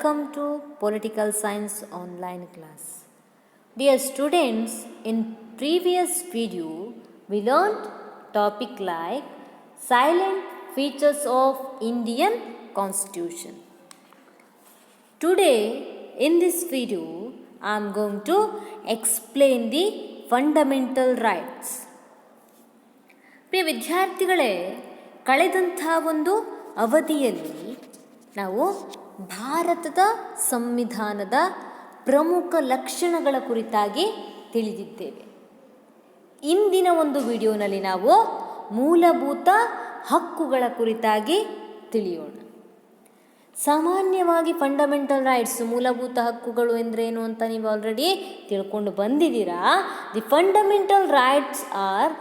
Welcome to Political Science online class. Dear students, in previous video we learned topic like silent features of Indian Constitution. Today in this video I am going to explain the fundamental rights. ಪ್ರಿಯ ವಿದ್ಯಾರ್ಥಿಗಳೇ, ಕಳೆದಂಥ ಒಂದು ಅವಧಿಯಲ್ಲಿ ನಾವು ಭಾರತದ ಸಂವಿಧಾನದ ಪ್ರಮುಖ ಲಕ್ಷಣಗಳ ಕುರಿತಾಗಿ ತಿಳಿದಿದ್ದೇವೆ. ಇಂದಿನ ಒಂದು ವಿಡಿಯೋನಲ್ಲಿ ನಾವು ಮೂಲಭೂತ ಹಕ್ಕುಗಳ ಕುರಿತಾಗಿ ತಿಳಿಯೋಣ. ಸಾಮಾನ್ಯವಾಗಿ ಫಂಡಮೆಂಟಲ್ ರೈಟ್ಸ್, ಮೂಲಭೂತ ಹಕ್ಕುಗಳು ಎಂದರೇನು ಅಂತ ನೀವು ಆಲ್ರೆಡಿ ತಿಳ್ಕೊಂಡು ಬಂದಿದ್ದೀರಾ. The fundamental rights R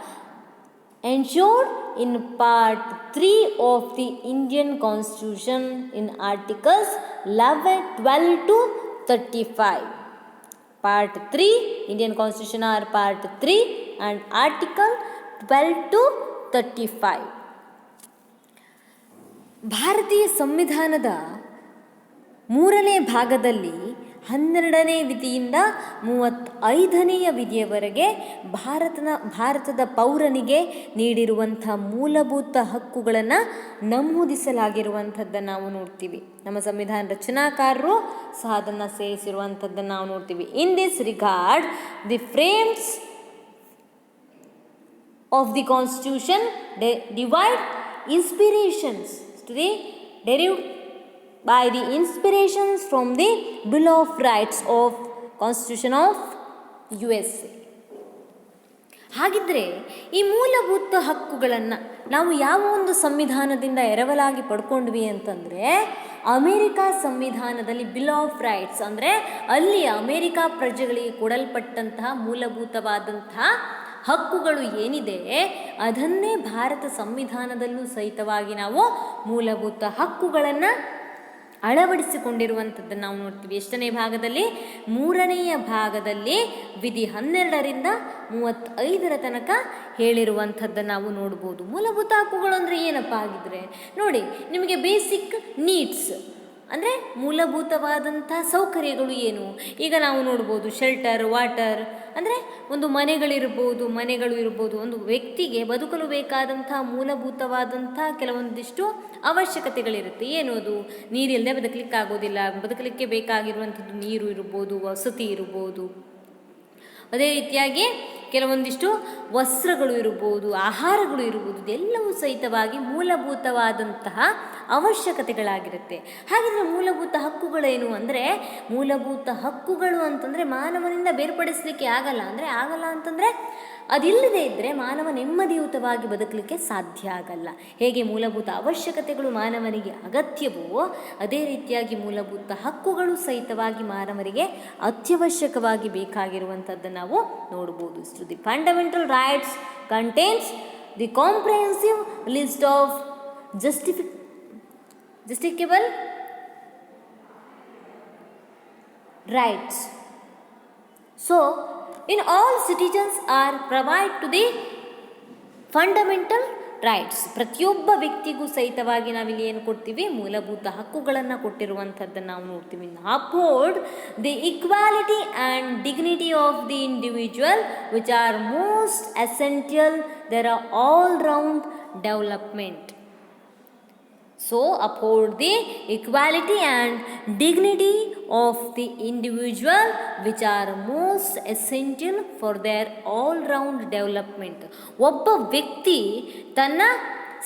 ensured in part 3 of the Indian Constitution in articles 11, 12 to 35. Part 3 Indian Constitution are part 3 and article 12 to 35. ಭಾರತೀಯ ಸಂವಿಧಾನದ 3ನೇ ಭಾಗದಲ್ಲಿ 12ನೇ ವಿಧಿಯಿಂದ 35ನೇ ವಿಧಿಯವರೆಗೆ ಭಾರತದ ಪೌರನಿಗೆ ನೀಡಿರುವಂಥ ಮೂಲಭೂತ ಹಕ್ಕುಗಳನ್ನು ನಮೂದಿಸಲಾಗಿರುವಂಥದ್ದನ್ನು ನಾವು ನೋಡ್ತೀವಿ. ನಮ್ಮ ಸಂವಿಧಾನ ರಚನಾಕಾರರು ಸಹ ಅದನ್ನು ಸೇರಿಸಿರುವಂಥದ್ದನ್ನು ನಾವು ನೋಡ್ತೀವಿ. In this regard the frames of the constitution divide inspirations to the derived by the inspirations from the Bill of Rights of Constitution of USA. ಹಾಗಿದ್ರೆ ಈ ಮೂಲಭೂತ ಹಕ್ಕುಗಳನ್ನು ನಾವು ಯಾವ ಒಂದು ಸಂವಿಧಾನದಿಂದ ಎರವಲಾಗಿ ಪಡ್ಕೊಂಡ್ವಿ ಅಂತಂದರೆ, ಅಮೇರಿಕಾ ಸಂವಿಧಾನದಲ್ಲಿ ಬಿಲ್ ಆಫ್ ರೈಟ್ಸ್ ಅಂದರೆ ಅಲ್ಲಿ ಅಮೇರಿಕಾ ಪ್ರಜೆಗಳಿಗೆ ಕೊಡಲ್ಪಟ್ಟಂತಹ ಮೂಲಭೂತವಾದಂತಹ ಹಕ್ಕುಗಳು ಏನಿದೆ ಅದನ್ನೇ ಭಾರತ ಸಂವಿಧಾನದಲ್ಲೂ ಸಹಿತವಾಗಿ ನಾವು ಮೂಲಭೂತ ಹಕ್ಕುಗಳನ್ನು ಅಳವಡಿಸಿಕೊಂಡಿರುವಂಥದ್ದನ್ನು ನಾವು ನೋಡ್ತೀವಿ. ಎಷ್ಟನೇ ಭಾಗದಲ್ಲಿ? 3ನೇ ಭಾಗದಲ್ಲಿ ವಿಧಿ 12ರಿಂದ 35ರ ತನಕ ಹೇಳಿರುವಂಥದ್ದನ್ನು ನಾವು ನೋಡ್ಬೋದು. ಮೂಲಭೂತ ಹಕ್ಕುಗಳು ಅಂದರೆ ಏನಪ್ಪ ಆಗಿದ್ರೆ ನೋಡಿ, ನಿಮಗೆ ಬೇಸಿಕ್ ನೀಡ್ಸ್ ಅಂದರೆ ಮೂಲಭೂತವಾದಂಥ ಸೌಕರ್ಯಗಳು ಏನು. ಈಗ ನಾವು ನೋಡ್ಬೋದು ಶೆಲ್ಟರ್, ವಾಟರ್ ಅಂದರೆ ಒಂದು ಮನೆಗಳು ಇರ್ಬೋದು. ಒಂದು ವ್ಯಕ್ತಿಗೆ ಬದುಕಲು ಬೇಕಾದಂಥ ಮೂಲಭೂತವಾದಂಥ ಕೆಲವೊಂದಿಷ್ಟು ಅವಶ್ಯಕತೆಗಳಿರುತ್ತೆ. ಏನು ಅದು? ನೀರಿಲ್ಲದೆ ಬದುಕಲಿಕ್ಕಾಗೋದಿಲ್ಲ. ಬದುಕಲಿಕ್ಕೆ ಬೇಕಾಗಿರುವಂಥದ್ದು ನೀರು ಇರ್ಬೋದು, ವಸತಿ ಇರ್ಬೋದು. ಅದೇ ರೀತಿಯಾಗಿ ಕೆಲವೊಂದಿಷ್ಟು ವಸ್ತ್ರಗಳು ಇರ್ಬೋದು, ಆಹಾರಗಳು ಇರ್ಬೋದು. ಇದೆಲ್ಲವೂ ಸಹಿತವಾಗಿ ಮೂಲಭೂತವಾದಂತಹ ಅವಶ್ಯಕತೆಗಳಾಗಿರುತ್ತೆ. ಹಾಗಿದ್ರೆ ಮೂಲಭೂತ ಹಕ್ಕುಗಳೇನು ಅಂದರೆ, ಮೂಲಭೂತ ಹಕ್ಕುಗಳು ಅಂತಂದರೆ ಮಾನವನಿಂದ ಬೇರ್ಪಡಿಸಲಿಕ್ಕೆ ಆಗಲ್ಲ ಅಂತಂದರೆ ಅದಿಲ್ಲದೆ ಇದ್ದರೆ ಮಾನವ ನೆಮ್ಮದಿಯುತವಾಗಿ ಬದುಕಲಿಕ್ಕೆ ಸಾಧ್ಯ ಆಗಲ್ಲ. ಹೇಗೆ ಮೂಲಭೂತ ಅವಶ್ಯಕತೆಗಳು ಮಾನವನಿಗೆ ಅಗತ್ಯವೋ ಅದೇ ರೀತಿಯಾಗಿ ಮೂಲಭೂತ ಹಕ್ಕುಗಳು ಸಹಿತವಾಗಿ ಮಾನವರಿಗೆ ಅತ್ಯವಶ್ಯಕವಾಗಿ ಬೇಕಾಗಿರುವಂಥದ್ದನ್ನು ನಾವು ನೋಡ್ಬೋದು. So the fundamental rights contains the comprehensive list of justicable rights. So, in all citizens are provided to the fundamental rights. ಪ್ರತಿಯೊಬ್ಬ ವ್ಯಕ್ತಿಗೂ ಸಹಿತವಾಗಿ ನಾವಿಲ್ಲಿ ಏನು ಕೊಡ್ತೀವಿ? ಮೂಲಭೂತ ಹಕ್ಕುಗಳನ್ನು ಕೊಟ್ಟಿರುವಂಥದ್ದನ್ನು ನಾವು ನೋಡ್ತೀವಿ. Afford the equality and dignity of the individual which are most essential there are all round development. So, uphold the equality and dignity of the individual which are most essential for their all-round development. ಒಬ್ಬ ವ್ಯಕ್ತಿ ತನ್ನ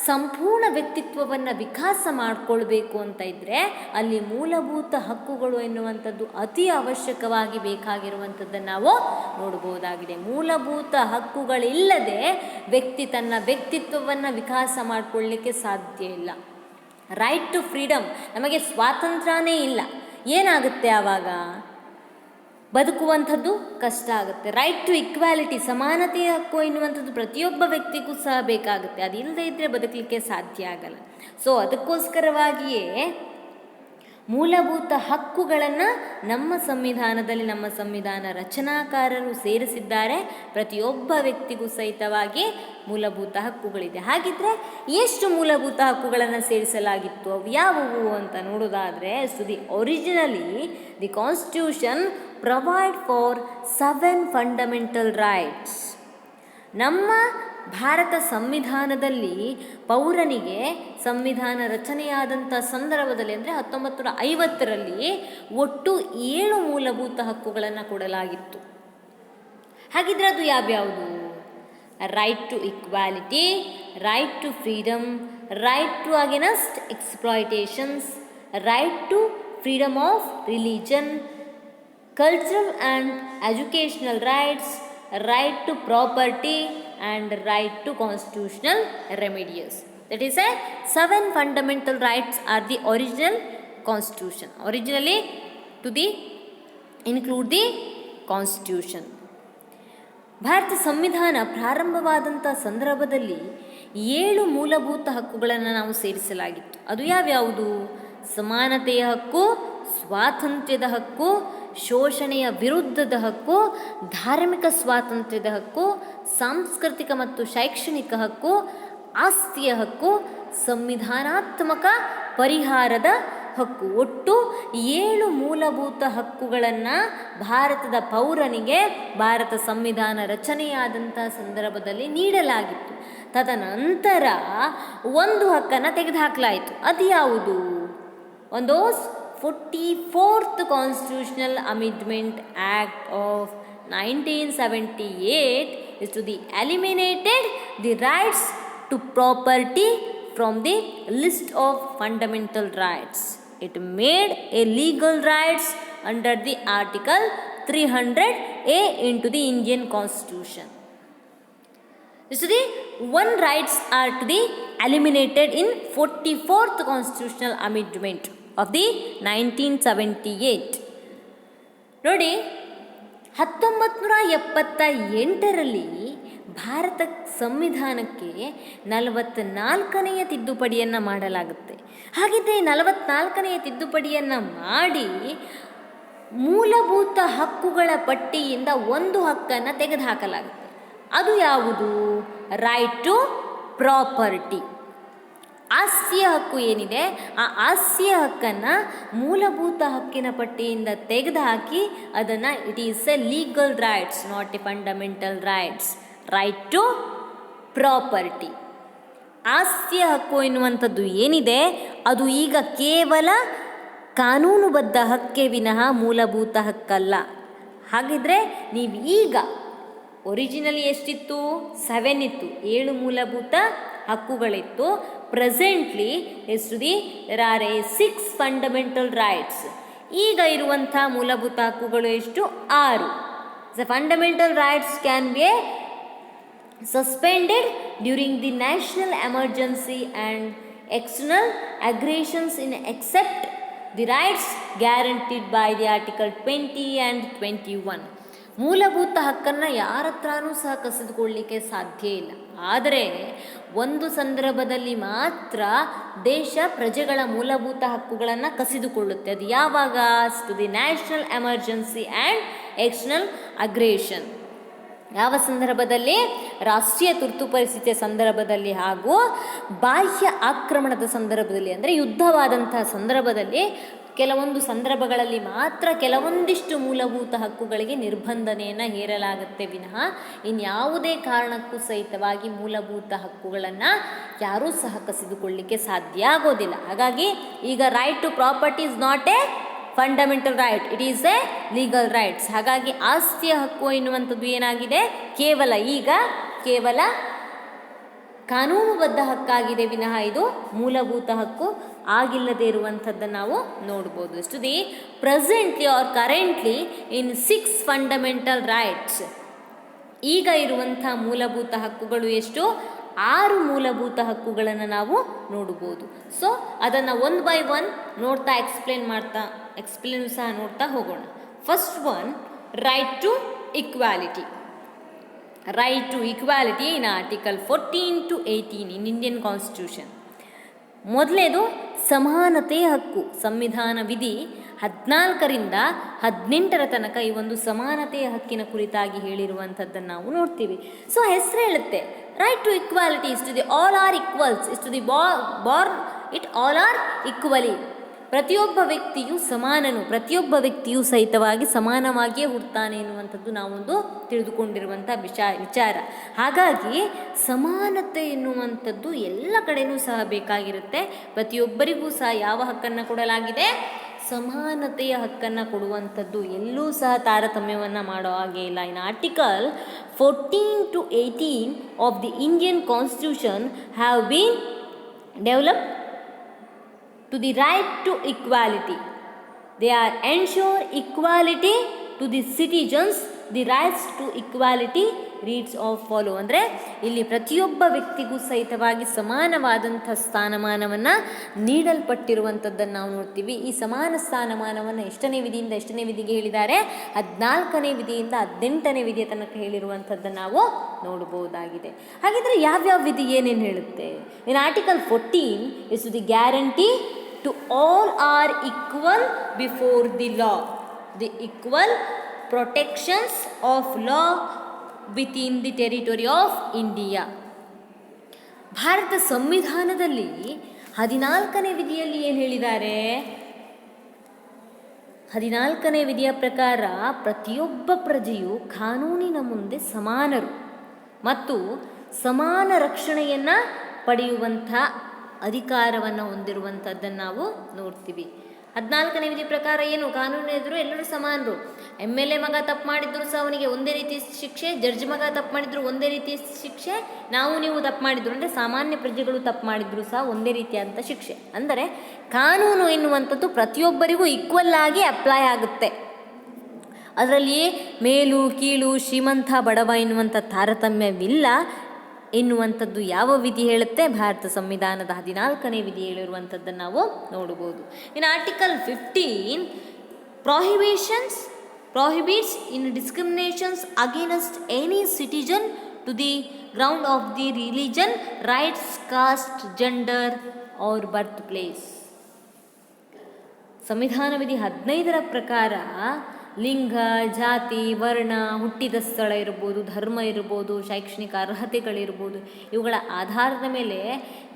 ಸಂಪೂರ್ಣ ವ್ಯಕ್ತಿತ್ವವನ್ನು ವಿಕಾಸ ಮಾಡಿಕೊಳ್ಬೇಕು ಅಂತ ಇದ್ದರೆ ಅಲ್ಲಿ ಮೂಲಭೂತ ಹಕ್ಕುಗಳು ಎನ್ನುವಂಥದ್ದು ಅತಿ ಅವಶ್ಯಕವಾಗಿ ಬೇಕಾಗಿರುವಂಥದ್ದನ್ನು ನಾವು ನೋಡ್ಬೋದಾಗಿದೆ. ಮೂಲಭೂತ ಹಕ್ಕುಗಳಿಲ್ಲದೆ ವ್ಯಕ್ತಿ ತನ್ನ ವ್ಯಕ್ತಿತ್ವವನ್ನು ವಿಕಾಸ ಮಾಡಿಕೊಳ್ಳಲಿಕ್ಕೆ ಸಾಧ್ಯ ಇಲ್ಲ. ರೈಟ್ ಟು ಫ್ರೀಡಮ್, ನಮಗೆ ಸ್ವಾತಂತ್ರ್ಯನೇ ಇಲ್ಲ. ಏನಾಗುತ್ತೆ ಆವಾಗ? ಬದುಕುವಂಥದ್ದು ಕಷ್ಟ ಆಗುತ್ತೆ. ರೈಟ್ ಟು ಈಕ್ವಾಲಿಟಿ, ಸಮಾನತೆಯ ಹಕ್ಕು ಎನ್ನುವಂಥದ್ದು ಪ್ರತಿಯೊಬ್ಬ ವ್ಯಕ್ತಿಗೂ ಸಹ ಬೇಕಾಗುತ್ತೆ. ಅದಿಲ್ಲದೆ ಇದ್ದರೆ ಬದುಕಲಿಕ್ಕೆ ಸಾಧ್ಯ ಆಗಲ್ಲ. ಸೊ ಅದಕ್ಕೋಸ್ಕರವಾಗಿಯೇ ಮೂಲಭೂತ ಹಕ್ಕುಗಳನ್ನು ನಮ್ಮ ಸಂವಿಧಾನದಲ್ಲಿ ನಮ್ಮ ಸಂವಿಧಾನ ರಚನಾಕಾರರು ಸೇರಿಸಿದ್ದಾರೆ. ಪ್ರತಿಯೊಬ್ಬ ವ್ಯಕ್ತಿಗೂ ಸಹಿತವಾಗಿ ಮೂಲಭೂತ ಹಕ್ಕುಗಳಿದೆ. ಹಾಗಿದ್ರೆ ಎಷ್ಟು ಮೂಲಭೂತ ಹಕ್ಕುಗಳನ್ನು ಸೇರಿಸಲಾಗಿತ್ತು, ಅವು ಯಾವುವು ಅಂತ ನೋಡೋದಾದರೆ, originally the constitution provide for 7 fundamental rights. ನಮ್ಮ ಭಾರತ ಸಂವಿಧಾನದಲ್ಲಿ ಪೌರನಿಗೆ ಸಂವಿಧಾನ ರಚನೆಯಾದಂಥ ಸಂದರ್ಭದಲ್ಲಿ ಅಂದರೆ 1950ರಲ್ಲಿ ಒಟ್ಟು 7 ಮೂಲಭೂತ ಹಕ್ಕುಗಳನ್ನು ಕೊಡಲಾಗಿತ್ತು. ಹಾಗಿದ್ರೆ ಅದು ಯಾವ್ಯಾವುದು? Right to equality, right to freedom, right to against exploitations, right to freedom of religion, cultural and educational rights, right to property and right to constitutional remedies. That is 7 fundamental rights are the original constitution. Originally to the include the constitution. Bharat ಸಂವಿಧಾನ ಪ್ರಾರಂಭವಾದಂಥ ಸಂದರ್ಭದಲ್ಲಿ 7 ಮೂಲಭೂತ ಹಕ್ಕುಗಳನ್ನು ನಾವು ಸೇರಿಸಲಾಗಿತ್ತು. ಅದು ಯಾವ್ಯಾವುದು? ಸಮಾನತೆಯ ಹಕ್ಕು, ಸ್ವಾತಂತ್ರ್ಯದ ಹಕ್ಕು, ಶೋಷಣೆಯ ವಿರುದ್ಧದ ಹಕ್ಕು, ಧಾರ್ಮಿಕ ಸ್ವಾತಂತ್ರ್ಯದ ಹಕ್ಕು, ಸಾಂಸ್ಕೃತಿಕ ಮತ್ತು ಶೈಕ್ಷಣಿಕ ಹಕ್ಕು, ಆಸ್ತಿಯ ಹಕ್ಕು, ಸಂವಿಧಾನಾತ್ಮಕ ಪರಿಹಾರದ ಹಕ್ಕು. ಒಟ್ಟು 7 ಮೂಲಭೂತ ಹಕ್ಕುಗಳನ್ನು ಭಾರತದ ಪೌರನಿಗೆ ಭಾರತ ಸಂವಿಧಾನ ರಚನೆಯಾದಂಥ ಸಂದರ್ಭದಲ್ಲಿ ನೀಡಲಾಗಿತ್ತು. ತದನಂತರ ಒಂದು ಹಕ್ಕನ್ನು ತೆಗೆದುಹಾಕಲಾಯಿತು. ಅದು ಯಾವುದು? ಒಂದು 44th Constitutional Amendment Act of 1978 is to the eliminated the rights to property from the list of fundamental rights. It made a legal rights under the Article 300A into the Indian Constitution. So the one rights are to be eliminated in 44th Constitutional Amendment of the 1978. ನೋಡಿ, 1978ರಲ್ಲಿ ಭಾರತ ಸಂವಿಧಾನಕ್ಕೆ 44ನೇ ತಿದ್ದುಪಡಿಯನ್ನು ಮಾಡಲಾಗುತ್ತೆ. ಹಾಗಿದ್ದರೆ 44ನೇ ತಿದ್ದುಪಡಿಯನ್ನು ಮಾಡಿ ಮೂಲಭೂತ ಹಕ್ಕುಗಳ ಪಟ್ಟಿಯಿಂದ ಒಂದು ಹಕ್ಕನ್ನು ತೆಗೆದುಹಾಕಲಾಗುತ್ತೆ. ಅದು ಯಾವುದು? Right to property. ಆಸ್ತಿಯ ಹಕ್ಕು ಏನಿದೆ, ಆ ಆಸ್ತಿಯ ಹಕ್ಕನ್ನು ಮೂಲಭೂತ ಹಕ್ಕಿನ ಪಟ್ಟಿಯಿಂದ ತೆಗೆದುಹಾಕಿ ಅದನ್ನು it is a legal rights, not a fundamental rights. Right to property, ಆಸ್ತಿಯ ಹಕ್ಕು ಎನ್ನುವಂಥದ್ದು ಏನಿದೆ ಅದು ಈಗ ಕೇವಲ ಕಾನೂನುಬದ್ಧ ಹಕ್ಕೇ ವಿನಃ ಮೂಲಭೂತ ಹಕ್ಕಲ್ಲ. ಹಾಗಿದ್ರೆ ನೀವು ಈಗ ಒರಿಜಿನಲಿ ಎಷ್ಟಿತ್ತು? 7 ಇತ್ತು, 7 ಮೂಲಭೂತ ಹಕ್ಕುಗಳಿತ್ತು. ಪ್ರೆಸೆಂಟ್ಲಿ ಎಷ್ಟು ದೇರ್ ಆರ್ 6 ಫಂಡಮೆಂಟಲ್ ರೈಟ್ಸ್. ಈಗ ಇರುವಂಥ ಮೂಲಭೂತ ಹಕ್ಕುಗಳು ಎಷ್ಟು? 6. The fundamental rights can be suspended during the national emergency and external aggressions in except the rights guaranteed by the article 20 and 21. ಮೂಲಭೂತ ಹಕ್ಕನ್ನು ಯಾರ ಹತ್ರನೂ ಸಹ ಕಸಿದುಕೊಳ್ಳಲಿಕ್ಕೆ ಸಾಧ್ಯ ಇಲ್ಲ. ಆದರೆ ಒಂದು ಸಂದರ್ಭದಲ್ಲಿ ಮಾತ್ರ ದೇಶ ಪ್ರಜೆಗಳ ಮೂಲಭೂತ ಹಕ್ಕುಗಳನ್ನು ಕಸಿದುಕೊಳ್ಳುತ್ತೆ. ಅದು ಯಾವಾಗ? To the national emergency and external aggression. ಯಾವ ಸಂದರ್ಭದಲ್ಲಿ? ರಾಷ್ಟ್ರೀಯ ತುರ್ತು ಪರಿಸ್ಥಿತಿಯ ಸಂದರ್ಭದಲ್ಲಿ ಹಾಗೂ ಬಾಹ್ಯ ಆಕ್ರಮಣದ ಸಂದರ್ಭದಲ್ಲಿ, ಅಂದರೆ ಯುದ್ಧವಾದಂತಹ ಸಂದರ್ಭದಲ್ಲಿ ಕೆಲವೊಂದು ಸಂದರ್ಭಗಳಲ್ಲಿ ಮಾತ್ರ ಕೆಲವೊಂದಿಷ್ಟು ಮೂಲಭೂತ ಹಕ್ಕುಗಳಿಗೆ ನಿರ್ಬಂಧನೆಯನ್ನು ಹೇರಲಾಗುತ್ತೆ ವಿನಃ ಇನ್ಯಾವುದೇ ಕಾರಣಕ್ಕೂ ಸಹಿತವಾಗಿ ಮೂಲಭೂತ ಹಕ್ಕುಗಳನ್ನು ಯಾರೂ ಸಹ ಕಸಿದುಕೊಳ್ಳಲಿಕ್ಕೆ ಸಾಧ್ಯ ಆಗೋದಿಲ್ಲ. ಹಾಗಾಗಿ ಈಗ right to property is not a fundamental right, it is a legal rights. ಹಾಗಾಗಿ ಆಸ್ತಿಯ ಹಕ್ಕು ಎನ್ನುವಂಥದ್ದು ಏನಾಗಿದೆ? ಕೇವಲ ಕಾನೂನುಬದ್ಧ ಹಕ್ಕಾಗಿದೆ ವಿನಃ ಇದು ಮೂಲಭೂತ ಹಕ್ಕು ಆಗಿಲ್ಲದೆ ಇರುವಂಥದ್ದನ್ನು ನಾವು ನೋಡ್ಬೋದು. ಎಷ್ಟು the presently R currently in 6 fundamental rights. ಈಗ ಇರುವಂಥ ಮೂಲಭೂತ ಹಕ್ಕುಗಳು ಎಷ್ಟು? 6 ಮೂಲಭೂತ ಹಕ್ಕುಗಳನ್ನು ನಾವು ನೋಡ್ಬೋದು. ಸೊ ಅದನ್ನು 1 by 1 ನೋಡ್ತಾ ಎಕ್ಸ್ಪ್ಲೇನ್ ಸಹ ನೋಡ್ತಾ ಹೋಗೋಣ. First one, right to equality. Right to equality in Article 14 to 18 in Indian Constitution. ಮೊದಲನೇದು ಸಮಾನತೆಯ ಹಕ್ಕು. ಸಂವಿಧಾನ ವಿಧಿ 14ರಿಂದ 18 ತನಕ ಈ ಒಂದು ಸಮಾನತೆಯ ಹಕ್ಕಿನ ಕುರಿತಾಗಿ ಹೇಳಿರುವಂಥದ್ದನ್ನು ನಾವು ನೋಡ್ತೀವಿ. ಸೊ ಹೆಸರು ಹೇಳುತ್ತೆ, right to equality is to the all are equals is to the born it all are equally. ಪ್ರತಿಯೊಬ್ಬ ವ್ಯಕ್ತಿಯು ಸಮಾನನು, ಪ್ರತಿಯೊಬ್ಬ ವ್ಯಕ್ತಿಯು ಸಹಿತವಾಗಿ ಸಮಾನವಾಗಿಯೇ ಹುಡ್ತಾನೆ ಎನ್ನುವಂಥದ್ದು ನಾವೊಂದು ತಿಳಿದುಕೊಂಡಿರುವಂಥ ವಿಚಾರ. ಹಾಗಾಗಿ ಸಮಾನತೆ ಎನ್ನುವಂಥದ್ದು ಎಲ್ಲ ಕಡೆಯೂ ಸಹ ಬೇಕಾಗಿರುತ್ತೆ. ಪ್ರತಿಯೊಬ್ಬರಿಗೂ ಸಹ ಯಾವ ಹಕ್ಕನ್ನು ಕೊಡಲಾಗಿದೆ? ಸಮಾನತೆಯ ಹಕ್ಕನ್ನು ಕೊಡುವಂಥದ್ದು. ಎಲ್ಲೂ ಸಹ ತಾರತಮ್ಯವನ್ನು ಮಾಡೋ ಹಾಗೆ ಇಲ್ಲ. In article 14 to 18 of the Indian constitution have been developed to the right to equality. They are ensure equality to the citizens. The rights to equality reads of follow. ಅಂದರೆ ಇಲ್ಲಿ ಪ್ರತಿಯೊಬ್ಬ ವ್ಯಕ್ತಿಗೂ ಸಹಿತವಾಗಿ ಸಮಾನವಾದಂಥ ಸ್ಥಾನಮಾನವನ್ನು ನೀಡಲ್ಪಟ್ಟಿರುವಂಥದ್ದನ್ನು ನಾವು ನೋಡ್ತೀವಿ. ಈ ಸಮಾನ ಸ್ಥಾನಮಾನವನ್ನು ಎಷ್ಟನೇ ವಿಧಿಯಿಂದ ಎಷ್ಟನೇ ವಿಧಿಗೆ ಹೇಳಿದ್ದಾರೆ? 14ನೇ ವಿಧಿಯಿಂದ 18ನೇ ವಿಧಿಯ ತನಕ ಹೇಳಿರುವಂಥದ್ದನ್ನು ನಾವು ನೋಡಬಹುದಾಗಿದೆ. ಹಾಗಿದ್ರೆ ಯಾವ್ಯಾವ ವಿಧಿ ಏನೇನು ಹೇಳುತ್ತೆ? In article 14 is to the guarantee to all are equal before the law, the equal protections of law within the territory of India. Bharat ಸಂವಿಧಾನದಲ್ಲಿ 14ನೇ ವಿಧಿಯಲ್ಲಿ ಏನು ಹೇಳಿದ್ದಾರೆ? 14ನೇ ವಿಧಿಯ ಪ್ರಕಾರ ಪ್ರತಿಯೊಬ್ಬ ಪ್ರಜೆಯು ಕಾನೂನಿನ ಮುಂದೆ ಸಮಾನರು ಮತ್ತು ಸಮಾನ ರಕ್ಷಣೆಯನ್ನು ಪಡೆಯುವಂಥ ಅಧಿಕಾರವನ್ನು ಹೊಂದಿರುವಂಥದ್ದನ್ನು ನಾವು ನೋಡ್ತೀವಿ. 14ನೇ ವಿಧಿ ಪ್ರಕಾರ ಏನು? ಕಾನೂನು ಎದುರು ಎಲ್ಲರೂ ಸಮಾನರು. MLA ಮಗ ತಪ್ಪು ಮಾಡಿದ್ರು ಸಹ ಅವನಿಗೆ ಒಂದೇ ರೀತಿ ಶಿಕ್ಷೆ, ಜಡ್ಜ್ ಮಗ ತಪ್ಪು ಮಾಡಿದ್ರು ಒಂದೇ ರೀತಿ ಶಿಕ್ಷೆ, ನೀವು ತಪ್ಪು ಮಾಡಿದ್ರು ಅಂದರೆ ಸಾಮಾನ್ಯ ಪ್ರಜೆಗಳು ತಪ್ಪು ಮಾಡಿದ್ರು ಸಹ ಒಂದೇ ರೀತಿಯಾದಂಥ ಶಿಕ್ಷೆ. ಅಂದರೆ ಕಾನೂನು ಎನ್ನುವಂಥದ್ದು ಪ್ರತಿಯೊಬ್ಬರಿಗೂ ಈಕ್ವಲ್ ಆಗಿ ಅಪ್ಲೈ ಆಗುತ್ತೆ. ಅದರಲ್ಲಿ ಮೇಲು ಕೀಳು, ಶ್ರೀಮಂತ ಬಡವ ಎನ್ನುವಂಥ ತಾರತಮ್ಯವಿಲ್ಲ ಎನ್ನುವಂಥದ್ದು ಯಾವ ವಿಧಿ ಹೇಳುತ್ತೆ? ಭಾರತ ಸಂವಿಧಾನದ 14ನೇ ವಿಧಿ ಹೇಳಿರುವಂಥದ್ದನ್ನು ನಾವು ನೋಡ್ಬೋದು. ಇನ್ article 15 prohibits in discriminations against any citizen to the ground of the religion, rights, caste, gender or birthplace. ಸಂವಿಧಾನ ವಿಧಿ 15ರ ಪ್ರಕಾರ ಲಿಂಗ, ಜಾತಿ, ವರ್ಣ, ಹುಟ್ಟಿದ ಸ್ಥಳ ಇರ್ಬೋದು, ಧರ್ಮ ಇರ್ಬೋದು, ಶೈಕ್ಷಣಿಕ ಅರ್ಹತೆಗಳಿರ್ಬೋದು, ಇವುಗಳ ಆಧಾರದ ಮೇಲೆ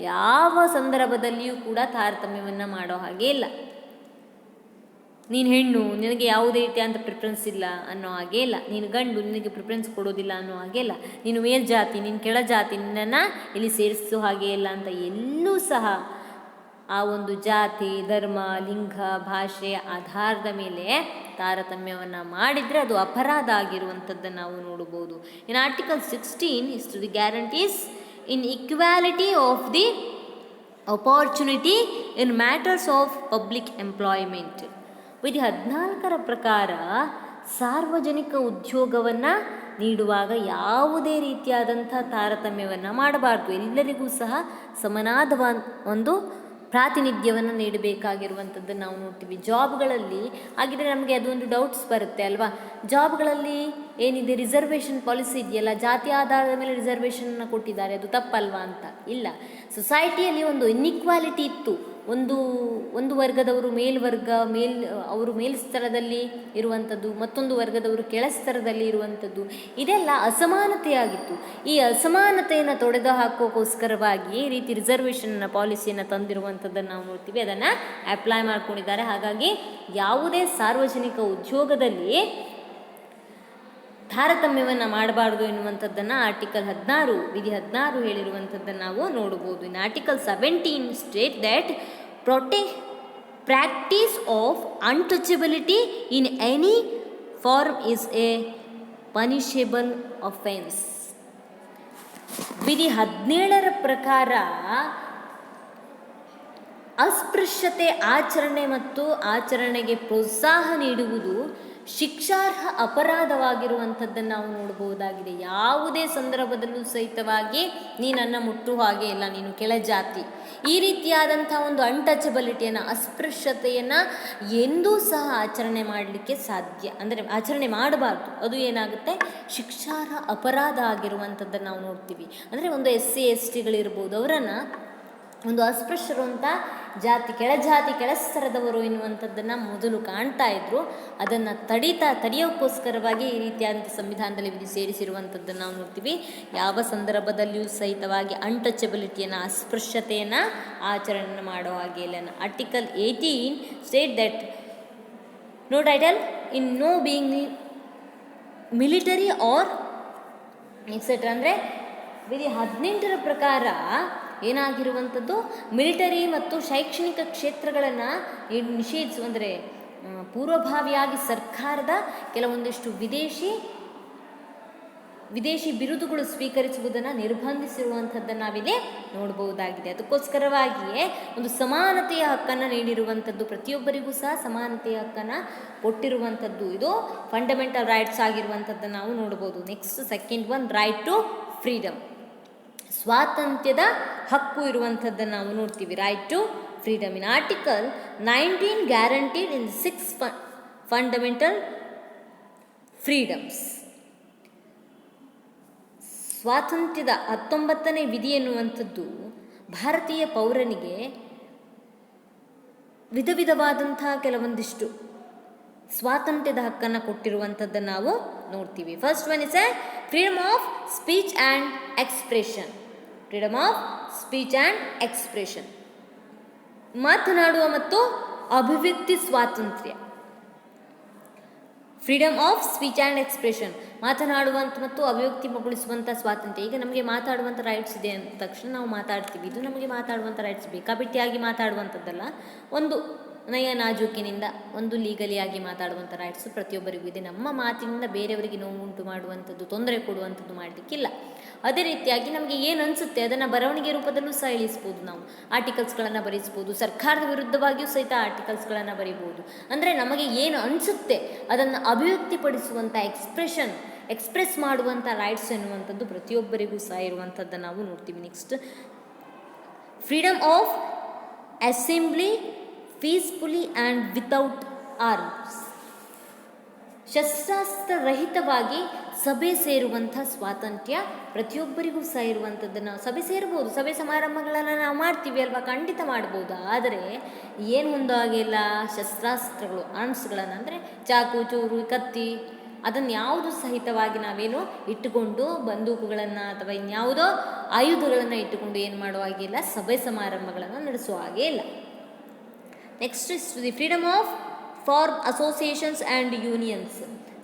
ಯಾವ ಸಂದರ್ಭದಲ್ಲಿಯೂ ಕೂಡ ತಾರತಮ್ಯವನ್ನು ಮಾಡೋ ಹಾಗೆ ಇಲ್ಲ. ನೀನು ಹೆಣ್ಣು, ನಿನಗೆ ಯಾವುದೇ ರೀತಿಯಾದಂಥ ಪ್ರಿಫರೆನ್ಸ್ ಇಲ್ಲ ಅನ್ನೋ ಹಾಗೆ ಇಲ್ಲ. ನೀನು ಗಂಡು, ನಿನಗೆ ಪ್ರಿಫರೆನ್ಸ್ ಕೊಡೋದಿಲ್ಲ ಅನ್ನೋ ಹಾಗೆ ಇಲ್ಲ. ನೀನು ಮೇಲ್ಜಾತಿ, ನೀನು ಕೆಳಜಾತಿ, ನಿನ್ನನ್ನು ಇಲ್ಲಿ ಸೇರಿಸೋ ಹಾಗೆ ಇಲ್ಲ ಅಂತ ಎಲ್ಲೂ ಸಹ ಆ ಒಂದು ಜಾತಿ, ಧರ್ಮ, ಲಿಂಗ, ಭಾಷೆಯ ಆಧಾರದ ಮೇಲೆ ತಾರತಮ್ಯವನ್ನು ಮಾಡಿದರೆ ಅದು ಅಪರಾಧ ಆಗಿರುವಂಥದ್ದನ್ನು ನಾವು ನೋಡಬಹುದು. In article 16 is to the guarantees in equality of the opportunity in matters of public employment. ವಿಧಿ 14ರ ಪ್ರಕಾರ ಸಾರ್ವಜನಿಕ ಉದ್ಯೋಗವನ್ನು ನೀಡುವಾಗ ಯಾವುದೇ ರೀತಿಯಾದಂಥ ತಾರತಮ್ಯವನ್ನು ಮಾಡಬಾರ್ದು. ಎಲ್ಲರಿಗೂ ಸಹ ಸಮನಾದ ಒಂದು ಪ್ರಾತಿನಿಧ್ಯವನ್ನು ನೀಡಬೇಕಾಗಿರುವಂಥದ್ದನ್ನು ನಾವು ನೋಡ್ತೀವಿ. ಜಾಬ್ಗಳಲ್ಲಿ ಹಾಗಿದ್ರೆ ನಮಗೆ ಅದೊಂದು ಡೌಟ್ಸ್ ಬರುತ್ತೆ ಅಲ್ವಾ? ಜಾಬ್ಗಳಲ್ಲಿ ಏನಿದೆ ರಿಸರ್ವೇಷನ್ ಪಾಲಿಸಿ ಇದೆಯಲ್ಲ, ಜಾತಿ ಆಧಾರದ ಮೇಲೆ ರಿಸರ್ವೇಷನ್ನ ಕೊಟ್ಟಿದ್ದಾರೆ, ಅದು ತಪ್ಪಲ್ವಾ ಅಂತ. ಇಲ್ಲ, ಸೊಸೈಟಿಯಲ್ಲಿ ಒಂದು ಇನ್ಇಕ್ವಾಲಿಟಿ ಇತ್ತು. ಒಂದು ವರ್ಗದವರು ಅವರು ಮೇಲ್ಸ್ತರದಲ್ಲಿ ಇರುವಂಥದ್ದು, ಮತ್ತೊಂದು ವರ್ಗದವರು ಕೆಳಸ್ತರದಲ್ಲಿ ಇರುವಂಥದ್ದು, ಇದೆಲ್ಲ ಅಸಮಾನತೆಯಾಗಿತ್ತು. ಈ ಅಸಮಾನತೆಯನ್ನು ತೊಡೆದು ಹಾಕೋಕ್ಕೋಸ್ಕರವಾಗಿ ಈ ರೀತಿ ರಿಸರ್ವೇಷನ್ನ ಪಾಲಿಸಿಯನ್ನು ತಂದಿರುವಂಥದ್ದನ್ನು ನಾವು ನೋಡ್ತೀವಿ. ಅದನ್ನು ಅಪ್ಲೈ ಮಾಡ್ಕೊಂಡಿದ್ದಾರೆ. ಹಾಗಾಗಿ ಯಾವುದೇ ಸಾರ್ವಜನಿಕ ಉದ್ಯೋಗದಲ್ಲಿ ತಾರತಮ್ಯವನ್ನು ಮಾಡಬಾರ್ದು ಎನ್ನುವಂಥದ್ದನ್ನು ಆರ್ಟಿಕಲ್ 16 ವಿಧಿ 16 ಹೇಳಿರುವಂಥದ್ದನ್ನು ನಾವು ನೋಡ್ಬೋದು. ಇನ್ನು article 17 state that practice of untouchability in any form is a punishable offence. ವಿಧಿ 17ರ ಪ್ರಕಾರ ಅಸ್ಪೃಶ್ಯತೆ ಆಚರಣೆ ಮತ್ತು ಆಚರಣೆಗೆ ಪ್ರೋತ್ಸಾಹ ನೀಡುವುದು ಶಿಕ್ಷಾರ್ಹ ಅಪರಾಧವಾಗಿರುವಂಥದ್ದನ್ನು ನಾವು ನೋಡಬಹುದಾಗಿದೆ. ಯಾವುದೇ ಸಂದರ್ಭದಲ್ಲೂ ಸಹಿತವಾಗಿ ನೀನನ್ನು ಮುಟ್ಟು ಹಾಗೆ ಇಲ್ಲ, ನೀನು ಕೆಳಜಾತಿ, ಈ ರೀತಿಯಾದಂಥ ಒಂದು ಅನ್ಟಚಬಿಲಿಟಿಯನ್ನು, ಅಸ್ಪೃಶ್ಯತೆಯನ್ನು ಎಂದೂ ಸಹ ಆಚರಣೆ ಮಾಡಲಿಕ್ಕೆ ಸಾಧ್ಯ, ಅಂದರೆ ಆಚರಣೆ ಮಾಡಬಾರ್ದು. ಅದು ಏನಾಗುತ್ತೆ, ಶಿಕ್ಷಾರ್ಹ ಅಪರಾಧ ಆಗಿರುವಂಥದ್ದನ್ನು ನಾವು ನೋಡ್ತೀವಿ. ಅಂದರೆ ಒಂದು SC STಗಳಿರ್ಬೋದು, ಅವರನ್ನು ಒಂದು ಅಸ್ಪೃಶ್ಯರು ಅಂತ ಕೆಳಜಾತಿ ಕೆಳಸ್ತರದವರು ಎನ್ನುವಂಥದ್ದನ್ನು ಮೊದಲು ಕಾಣ್ತಾ ಇದ್ರು. ಅದನ್ನು ತಡೆಯೋಕ್ಕೋಸ್ಕರವಾಗಿ ಈ ರೀತಿಯಾದಂಥ ಸಂವಿಧಾನದಲ್ಲಿ ಸೇರಿಸಿರುವಂಥದ್ದನ್ನು ನಾವು ನೋಡ್ತೀವಿ. ಯಾವ ಸಂದರ್ಭದಲ್ಲಿಯೂ ಸಹಿತವಾಗಿ ಅನ್ಟಚಬಿಲಿಟಿಯನ್ನು, ಅಸ್ಪೃಶ್ಯತೆಯನ್ನು ಆಚರಣೆ ಮಾಡೋ ಹಾಗೆ ಇಲ್ಲ. Article 18 state that no title in no being military or etcetera. ಅಂದರೆ ವಿಧಿ 18ರ ಪ್ರಕಾರ ಏನಾಗಿರುವಂಥದ್ದು, ಮಿಲಿಟರಿ ಮತ್ತು ಶೈಕ್ಷಣಿಕ ಕ್ಷೇತ್ರಗಳನ್ನು ನಿಷೇಧಿಸುವ, ಅಂದರೆ ಪೂರ್ವಭಾವಿಯಾಗಿ ಸರ್ಕಾರದ ಕೆಲವೊಂದಿಷ್ಟು ವಿದೇಶಿ ಬಿರುದುಗಳು ಸ್ವೀಕರಿಸುವುದನ್ನು ನಿರ್ಬಂಧಿಸಿರುವಂಥದ್ದನ್ನು ನಾವಿಲ್ಲಿ ನೋಡಬಹುದಾಗಿದೆ. ಅದಕ್ಕೋಸ್ಕರವಾಗಿಯೇ ಒಂದು ಸಮಾನತೆಯ ಹಕ್ಕನ್ನು ನೀಡಿರುವಂಥದ್ದು, ಪ್ರತಿಯೊಬ್ಬರಿಗೂ ಸಹ ಸಮಾನತೆಯ ಹಕ್ಕನ್ನು ಕೊಟ್ಟಿರುವಂಥದ್ದು. ಇದು ಫಂಡಮೆಂಟಲ್ ರೈಟ್ಸ್ ಆಗಿರುವಂಥದ್ದನ್ನು ನಾವು ನೋಡ್ಬೋದು. Next second one, right to freedom, ಸ್ವಾತಂತ್ರ್ಯದ ಹಕ್ಕು ಇರುವಂಥದ್ದನ್ನು ನಾವು ನೋಡ್ತೀವಿ. Right to freedom in article 19 guaranteed in 6 fundamental freedoms. ಸ್ವಾತಂತ್ರ್ಯದ 19ನೇ ವಿಧಿ ಎನ್ನುವಂಥದ್ದು ಭಾರತೀಯ ಪೌರನಿಗೆ ವಿಧವಾದಂತಹ ಕೆಲವೊಂದಿಷ್ಟು ಸ್ವಾತಂತ್ರ್ಯದ ಹಕ್ಕನ್ನು ಕೊಟ್ಟಿರುವಂಥದ್ದನ್ನು ನಾವು ನೋಡ್ತೀವಿ. First one is a freedom of speech and expression. Freedom of speech and expression, ಮಾತನಾಡುವ ಮತ್ತು ಅಭಿವ್ಯಕ್ತಿ ಸ್ವಾತಂತ್ರ್ಯ. Freedom of speech and expression, ಮಾತನಾಡುವಂಥ ಮತ್ತು ಅಭಿವ್ಯಕ್ತಿಗೊಳಿಸುವಂಥ ಸ್ವಾತಂತ್ರ್ಯ. ಈಗ ನಮಗೆ ಮಾತಾಡುವಂಥ ರೈಟ್ಸ್ ಇದೆ ಅಂದ ತಕ್ಷಣ ನಾವು ಮಾತಾಡ್ತೀವಿ. ಇದು ನಮಗೆ ಮಾತಾಡುವಂಥ ರೈಟ್ಸ್ ಬೇಕಾಬಿಟ್ಟಿಯಾಗಿ ಮಾತಾಡುವಂಥದ್ದಲ್ಲ, ಒಂದು ನಯ ನಾಜೂಕಿನಿಂದ ಒಂದು ಲೀಗಲಿಯಾಗಿ ಮಾತಾಡುವಂಥ ರೈಟ್ಸು ಪ್ರತಿಯೊಬ್ಬರಿಗೂ ಇದೆ. ನಮ್ಮ ಮಾತಿನಿಂದ ಬೇರೆಯವರಿಗೆ ನೋವು ಉಂಟು ಮಾಡುವಂಥದ್ದು, ತೊಂದರೆ ಕೊಡುವಂಥದ್ದು ಮಾಡಲಿಕ್ಕಿಲ್ಲ. ಅದೇ ರೀತಿಯಾಗಿ ನಮಗೆ ಏನು ಅನಿಸುತ್ತೆ ಅದನ್ನು ಬರವಣಿಗೆ ರೂಪದಲ್ಲೂ ಸಹ ಇಳಿಸ್ಬೋದು. ನಾವು ಆರ್ಟಿಕಲ್ಸ್ಗಳನ್ನು ಬರೆಸ್ಬೋದು, ಸರ್ಕಾರದ ವಿರುದ್ಧವಾಗಿಯೂ ಸಹಿತ ಆರ್ಟಿಕಲ್ಸ್ಗಳನ್ನು ಬರೀಬೋದು. ಅಂದರೆ ನಮಗೆ ಏನು ಅನಿಸುತ್ತೆ ಅದನ್ನು ಅಭಿವ್ಯಕ್ತಿಪಡಿಸುವಂಥ ಎಕ್ಸ್ಪ್ರೆಸ್ ಮಾಡುವಂಥ ರೈಟ್ಸ್ ಎನ್ನುವಂಥದ್ದು ಪ್ರತಿಯೊಬ್ಬರಿಗೂ ಸಹ ಇರುವಂಥದ್ದನ್ನು ನಾವು ನೋಡ್ತೀವಿ. Next, freedom of assembly peacefully and without arms, ಶಸ್ತ್ರಾಸ್ತ್ರರಹಿತವಾಗಿ ಸಭೆ ಸೇರುವಂಥ ಸ್ವಾತಂತ್ರ್ಯ ಪ್ರತಿಯೊಬ್ಬರಿಗೂ ಸಹ ಇರುವಂಥದ್ದನ್ನು. ಸಭೆ ಸೇರ್ಬೋದು, ಸಭೆ ಸಮಾರಂಭಗಳನ್ನು ನಾವು ಮಾಡ್ತೀವಿ ಅಲ್ವಾ, ಖಂಡಿತ ಮಾಡ್ಬೋದು. ಆದರೆ ಏನು ಹೊಂದೋ ಹಾಗಿಲ್ಲ, ಶಸ್ತ್ರಾಸ್ತ್ರಗಳು, ಆರ್ಮ್ಸ್ಗಳನ್ನು, ಅಂದರೆ ಚಾಕು, ಚೂರು, ಕತ್ತಿ, ಅದನ್ನು ಯಾವುದು ಸಹಿತವಾಗಿ ನಾವೇನು ಇಟ್ಟುಕೊಂಡು, ಬಂದೂಕುಗಳನ್ನು ಅಥವಾ ಇನ್ಯಾವುದೋ ಆಯುಧಗಳನ್ನು ಇಟ್ಟುಕೊಂಡು ಏನು ಮಾಡೋ ಹಾಗಿಲ್ಲ, ಸಭೆ ಸಮಾರಂಭಗಳನ್ನು ನಡೆಸುವ ಹಾಗೆ ಇಲ್ಲ. Next is the freedom of for associations and unions,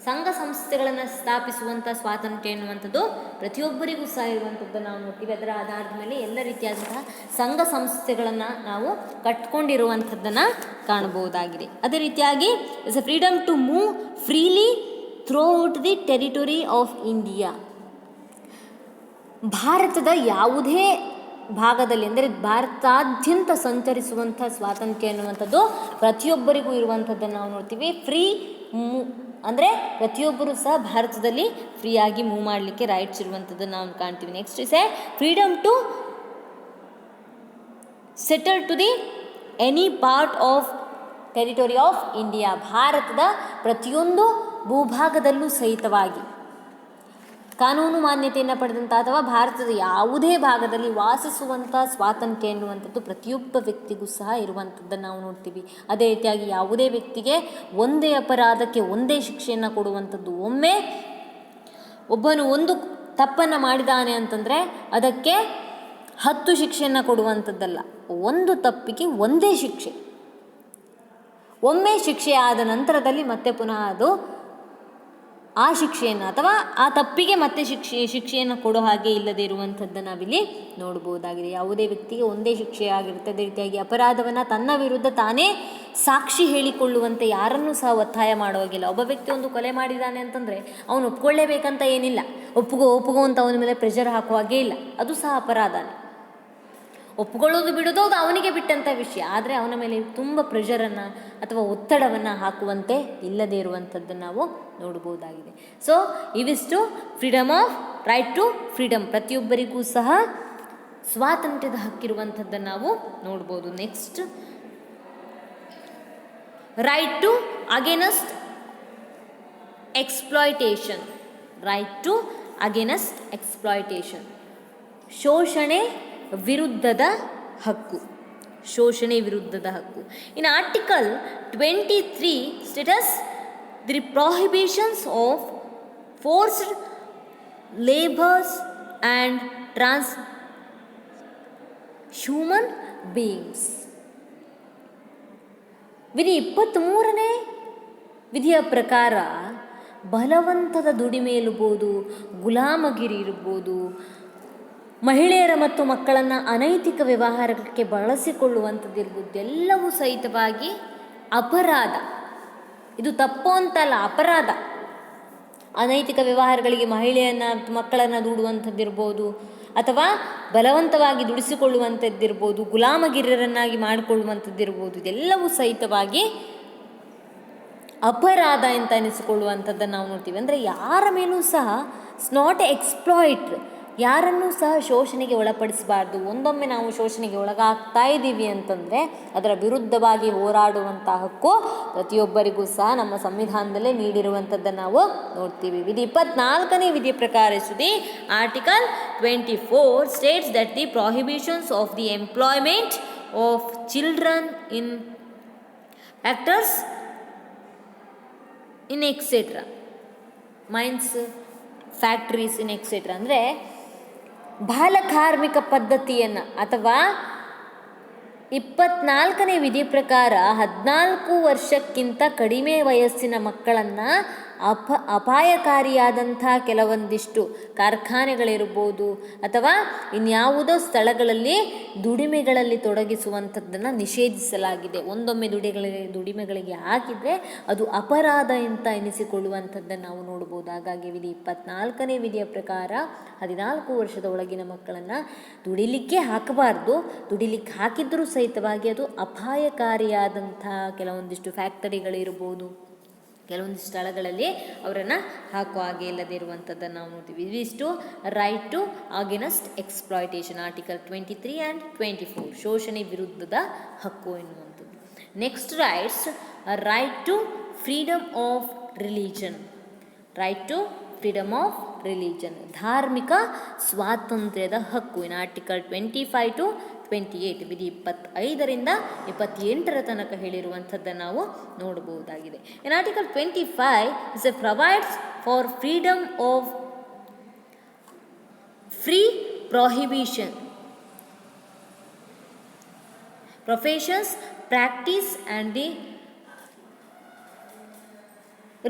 ಸಂಘ ಸಂಸ್ಥೆಗಳನ್ನು ಸ್ಥಾಪಿಸುವಂಥ ಸ್ವಾತಂತ್ರ್ಯ ಎನ್ನುವಂಥದ್ದು ಪ್ರತಿಯೊಬ್ಬರಿಗೂ ಸಹ ಇರುವಂಥದ್ದನ್ನು ನಾವು ನೋಡ್ತೀವಿ. ಅದರ ಆಧಾರದ ಮೇಲೆ ಎಲ್ಲ ರೀತಿಯಾದಂತಹ ಸಂಘ ಸಂಸ್ಥೆಗಳನ್ನು ನಾವು ಕಟ್ಕೊಂಡಿರುವಂಥದ್ದನ್ನು ಕಾಣಬಹುದಾಗಿದೆ. ಅದೇ ರೀತಿಯಾಗಿ is a freedom to move freely throughout the territory of India, ಭಾರತದ ಯಾವುದೇ ಭಾಗದಲ್ಲಿ, ಅಂದರೆ ಭಾರತಾದ್ಯಂತ ಸಂಚರಿಸುವಂಥ ಸ್ವಾತಂತ್ರ್ಯ ಎನ್ನುವಂಥದ್ದು ಪ್ರತಿಯೊಬ್ಬರಿಗೂ ಇರುವಂಥದ್ದನ್ನು ನಾವು ನೋಡ್ತೀವಿ. ಅಂದರೆ ಪ್ರತಿಯೊಬ್ಬರೂ ಸಹ ಭಾರತದಲ್ಲಿ ಫ್ರೀಯಾಗಿ ಮೂವ್ ಮಾಡಲಿಕ್ಕೆ ರೈಟ್ಸ್ ಇರುವಂಥದ್ದನ್ನು ನಾವು ಕಾಣ್ತೀವಿ. Next is a freedom to settle to the any part of territory of India, ಭಾರತದ ಪ್ರತಿಯೊಂದು ಭೂಭಾಗದಲ್ಲೂ ಸಹಿತವಾಗಿ ಕಾನೂನು ಮಾನ್ಯತೆಯನ್ನು ಪಡೆದಂಥ ಅಥವಾ ಭಾರತದ ಯಾವುದೇ ಭಾಗದಲ್ಲಿ ವಾಸಿಸುವಂಥ ಸ್ವಾತಂತ್ರ್ಯ ಎನ್ನುವಂಥದ್ದು ಪ್ರತಿಯೊಬ್ಬ ವ್ಯಕ್ತಿಗೂ ಸಹ ಇರುವಂಥದ್ದನ್ನು ನಾವು ನೋಡ್ತೀವಿ. ಅದೇ ರೀತಿಯಾಗಿ ಯಾವುದೇ ವ್ಯಕ್ತಿಗೆ ಒಂದೇ ಅಪರಾಧಕ್ಕೆ ಒಂದೇ ಶಿಕ್ಷೆಯನ್ನು ಕೊಡುವಂಥದ್ದು, ಒಮ್ಮೆ ಒಬ್ಬನು ಒಂದು ತಪ್ಪನ್ನು ಮಾಡಿದಾನೆ ಅಂತಂದರೆ ಅದಕ್ಕೆ 10 ಶಿಕ್ಷೆಯನ್ನು ಕೊಡುವಂಥದ್ದಲ್ಲ, ಒಂದು ತಪ್ಪಿಗೆ ಒಂದೇ ಶಿಕ್ಷೆ. ಒಮ್ಮೆ ಶಿಕ್ಷೆ ಆದ ನಂತರದಲ್ಲಿ ಮತ್ತೆ ಪುನಃ ಅದು ಆ ಶಿಕ್ಷೆಯನ್ನು ಅಥವಾ ಆ ತಪ್ಪಿಗೆ ಮತ್ತೆ ಶಿಕ್ಷೆಯನ್ನು ಕೊಡೋ ಹಾಗೆ ಇಲ್ಲದೇ ಇರುವಂಥದ್ದನ್ನು ನಾವಿಲ್ಲಿ ನೋಡ್ಬೋದಾಗಿದೆ. ಯಾವುದೇ ವ್ಯಕ್ತಿಗೆ ಒಂದೇ ಶಿಕ್ಷೆ ಆಗಿರುತ್ತೆ. ಅದೇ ರೀತಿಯಾಗಿ ಅಪರಾಧವನ್ನು ತನ್ನ ವಿರುದ್ಧ ತಾನೇ ಸಾಕ್ಷಿ ಹೇಳಿಕೊಳ್ಳುವಂತೆ ಯಾರನ್ನೂ ಸಹ ಒತ್ತಾಯ ಮಾಡುವಾಗಿಲ್ಲ. ಒಬ್ಬ ವ್ಯಕ್ತಿ ಒಂದು ಕೊಲೆ ಮಾಡಿದ್ದಾನೆ ಅಂತಂದರೆ ಅವನು ಒಪ್ಕೊಳ್ಳೇಬೇಕಂತ ಏನಿಲ್ಲ, ಒಪ್ಪುಗೋ ಅಂತ ಅವನ ಮೇಲೆ ಪ್ರೆಷರ್ ಹಾಕುವ ಹಾಗೆ ಇಲ್ಲ, ಅದು ಸಹ ಅಪರಾಧನೇ. ಒಪ್ಪಿಕೊಳ್ಳೋದು ಬಿಡೋದು ಅದು ಅವನಿಗೆ ಬಿಟ್ಟಂಥ ವಿಷಯ. ಆದರೆ ಅವನ ಮೇಲೆ ತುಂಬ ಪ್ರೆಷರನ್ನು ಅಥವಾ ಒತ್ತಡವನ್ನು ಹಾಕುವಂತೆ ಇಲ್ಲದೇ ಇರುವಂಥದ್ದನ್ನು ನಾವು ನೋಡ್ಬೋದಾಗಿದೆ. ಸೊ ಇವಿಷ್ಟು freedom of right to freedom, ಪ್ರತಿಯೊಬ್ಬರಿಗೂ ಸಹ ಸ್ವಾತಂತ್ರ್ಯದ ಹಕ್ಕಿರುವಂಥದ್ದನ್ನು ನಾವು ನೋಡ್ಬೋದು. Next, right to against exploitation. Right to against exploitation, ಶೋಷಣೆ ವಿರುದ್ಧದ ಹಕ್ಕು, ಶೋಷಣೆ ವಿರುದ್ಧದ ಹಕ್ಕು. In article 23 states the prohibitions of forced labours and trans human beings. ವಿಧಿ 23ನೇ ವಿಧಿಯ ಪ್ರಕಾರ ಬಲವಂತದ ದುಡಿಮೆ ಇರ್ಬೋದು, ಗುಲಾಮಗಿರಿ ಇರ್ಬೋದು, ಮಹಿಳೆಯರ ಮತ್ತು ಮಕ್ಕಳನ್ನು ಅನೈತಿಕ ವ್ಯವಹಾರಕ್ಕೆ ಬಳಸಿಕೊಳ್ಳುವಂಥದ್ದಿರ್ಬೋದು, ಎಲ್ಲವೂ ಸಹಿತವಾಗಿ ಅಪರಾಧ. ಇದು ತಪ್ಪು ಅಂತಲ್ಲ, ಅಪರಾಧ. ಅನೈತಿಕ ವ್ಯವಹಾರಗಳಿಗೆ ಮಹಿಳೆಯನ್ನು ಮಕ್ಕಳನ್ನು ದೂಡುವಂಥದ್ದಿರ್ಬೋದು, ಅಥವಾ ಬಲವಂತವಾಗಿ ದುಡಿಸಿಕೊಳ್ಳುವಂಥದ್ದಿರ್ಬೋದು, ಗುಲಾಮಗಿರಿಯರನ್ನಾಗಿ ಮಾಡಿಕೊಳ್ಳುವಂಥದ್ದಿರ್ಬೋದು, ಇದೆಲ್ಲವೂ ಸಹಿತವಾಗಿ ಅಪರಾಧ ಅಂತ ಅನಿಸಿಕೊಳ್ಳುವಂಥದ್ದನ್ನು ನಾವು ನೋಡ್ತೀವಿ. ಅಂದರೆ ಯಾರ ಮೇಲೂ ಸಹ ನಾಟ್ ಎಕ್ಸ್ಪ್ಲಾಯ್ಟ್, ಯಾರನ್ನೂ ಸಹ ಶೋಷಣೆಗೆ ಒಳಪಡಿಸಬಾರ್ದು. ಒಂದೊಮ್ಮೆ ನಾವು ಶೋಷಣೆಗೆ ಒಳಗಾಗ್ತಾ ಇದ್ದೀವಿ ಅಂತಂದರೆ ಅದರ ವಿರುದ್ಧವಾಗಿ ಹೋರಾಡುವಂಥ ಹಕ್ಕು ಪ್ರತಿಯೊಬ್ಬರಿಗೂ ಸಹ ನಮ್ಮ ಸಂವಿಧಾನದಲ್ಲೇ ನೀಡಿರುವಂಥದ್ದನ್ನು ನಾವು ನೋಡ್ತೀವಿ. ವಿಧಿ 24ನೇ ವಿಧಿಯ ಪ್ರಕಾರ article 24 states that the prohibitions of the employment of children in factors in etcetera mines, factories in etcetera. ಅಂದರೆ ಬಾಲಕಾರ್ಮಿಕ ಪದ್ಧತಿಯನ್ನು ಅಥವಾ 24ನೇ ವಿಧಿ ಪ್ರಕಾರ 14 ವರ್ಷಕ್ಕಿಂತ ಕಡಿಮೆ ವಯಸ್ಸಿನ ಮಕ್ಕಳನ್ನು ಅಪಾಯಕಾರಿಯಾದಂಥ ಕೆಲವೊಂದಿಷ್ಟು ಕಾರ್ಖಾನೆಗಳಿರ್ಬೋದು ಅಥವಾ ಇನ್ಯಾವುದೋ ಸ್ಥಳಗಳಲ್ಲಿ ದುಡಿಮೆಗಳಲ್ಲಿ ತೊಡಗಿಸುವಂಥದ್ದನ್ನು ನಿಷೇಧಿಸಲಾಗಿದೆ. ಒಂದೊಮ್ಮೆ ದುಡಿಮೆಗಳಿಗೆ ಹಾಕಿದರೆ ಅದು ಅಪರಾಧ ಅಂತ ಎನಿಸಿಕೊಳ್ಳುವಂಥದ್ದನ್ನು ನಾವು ನೋಡ್ಬೋದು. ಹಾಗಾಗಿ ವಿಧಿ 24ನೇ ವಿಧಿಯ ಪ್ರಕಾರ 14 ವರ್ಷದ ಒಳಗಿನ ಮಕ್ಕಳನ್ನು ದುಡಿಲಿಕ್ಕೆ ಹಾಕಬಾರ್ದು. ದುಡಿಲಿಕ್ಕೆ ಹಾಕಿದ್ರೂ ಸಹಿತವಾಗಿ ಅದು ಅಪಾಯಕಾರಿಯಾದಂಥ ಕೆಲವೊಂದಿಷ್ಟು ಫ್ಯಾಕ್ಟರಿಗಳಿರ್ಬೋದು, ಕೆಲವೊಂದು ಸ್ಥಳಗಳಲ್ಲಿ ಅವರನ್ನು ಹಾಕುವ ಹಾಗೆ ಇಲ್ಲದೇ ಇರುವಂಥದ್ದನ್ನು ನಾವು ನೋಡ್ತೀವಿ. ಇವಿಷ್ಟು right to against exploitation, article 23 and 24 ಶೋಷಣೆ ವಿರುದ್ಧದ ಹಕ್ಕು ಎನ್ನುವಂಥದ್ದು. Next rights, right to freedom of religion. Right to freedom of religion, ಧಾರ್ಮಿಕ ಸ್ವಾತಂತ್ರ್ಯದ ಹಕ್ಕು. ಇನ್ ಆರ್ಟಿಕಲ್ 25 to 28 ವಿಧಿ 25ರಿಂದ 28 ತನಕ ಹೇಳಿರುವಂಥದ್ದನ್ನು ನಾವು ನೋಡಬಹುದಾಗಿದೆ. In article 25 is a provides for freedom of free prohibition professions, practice and the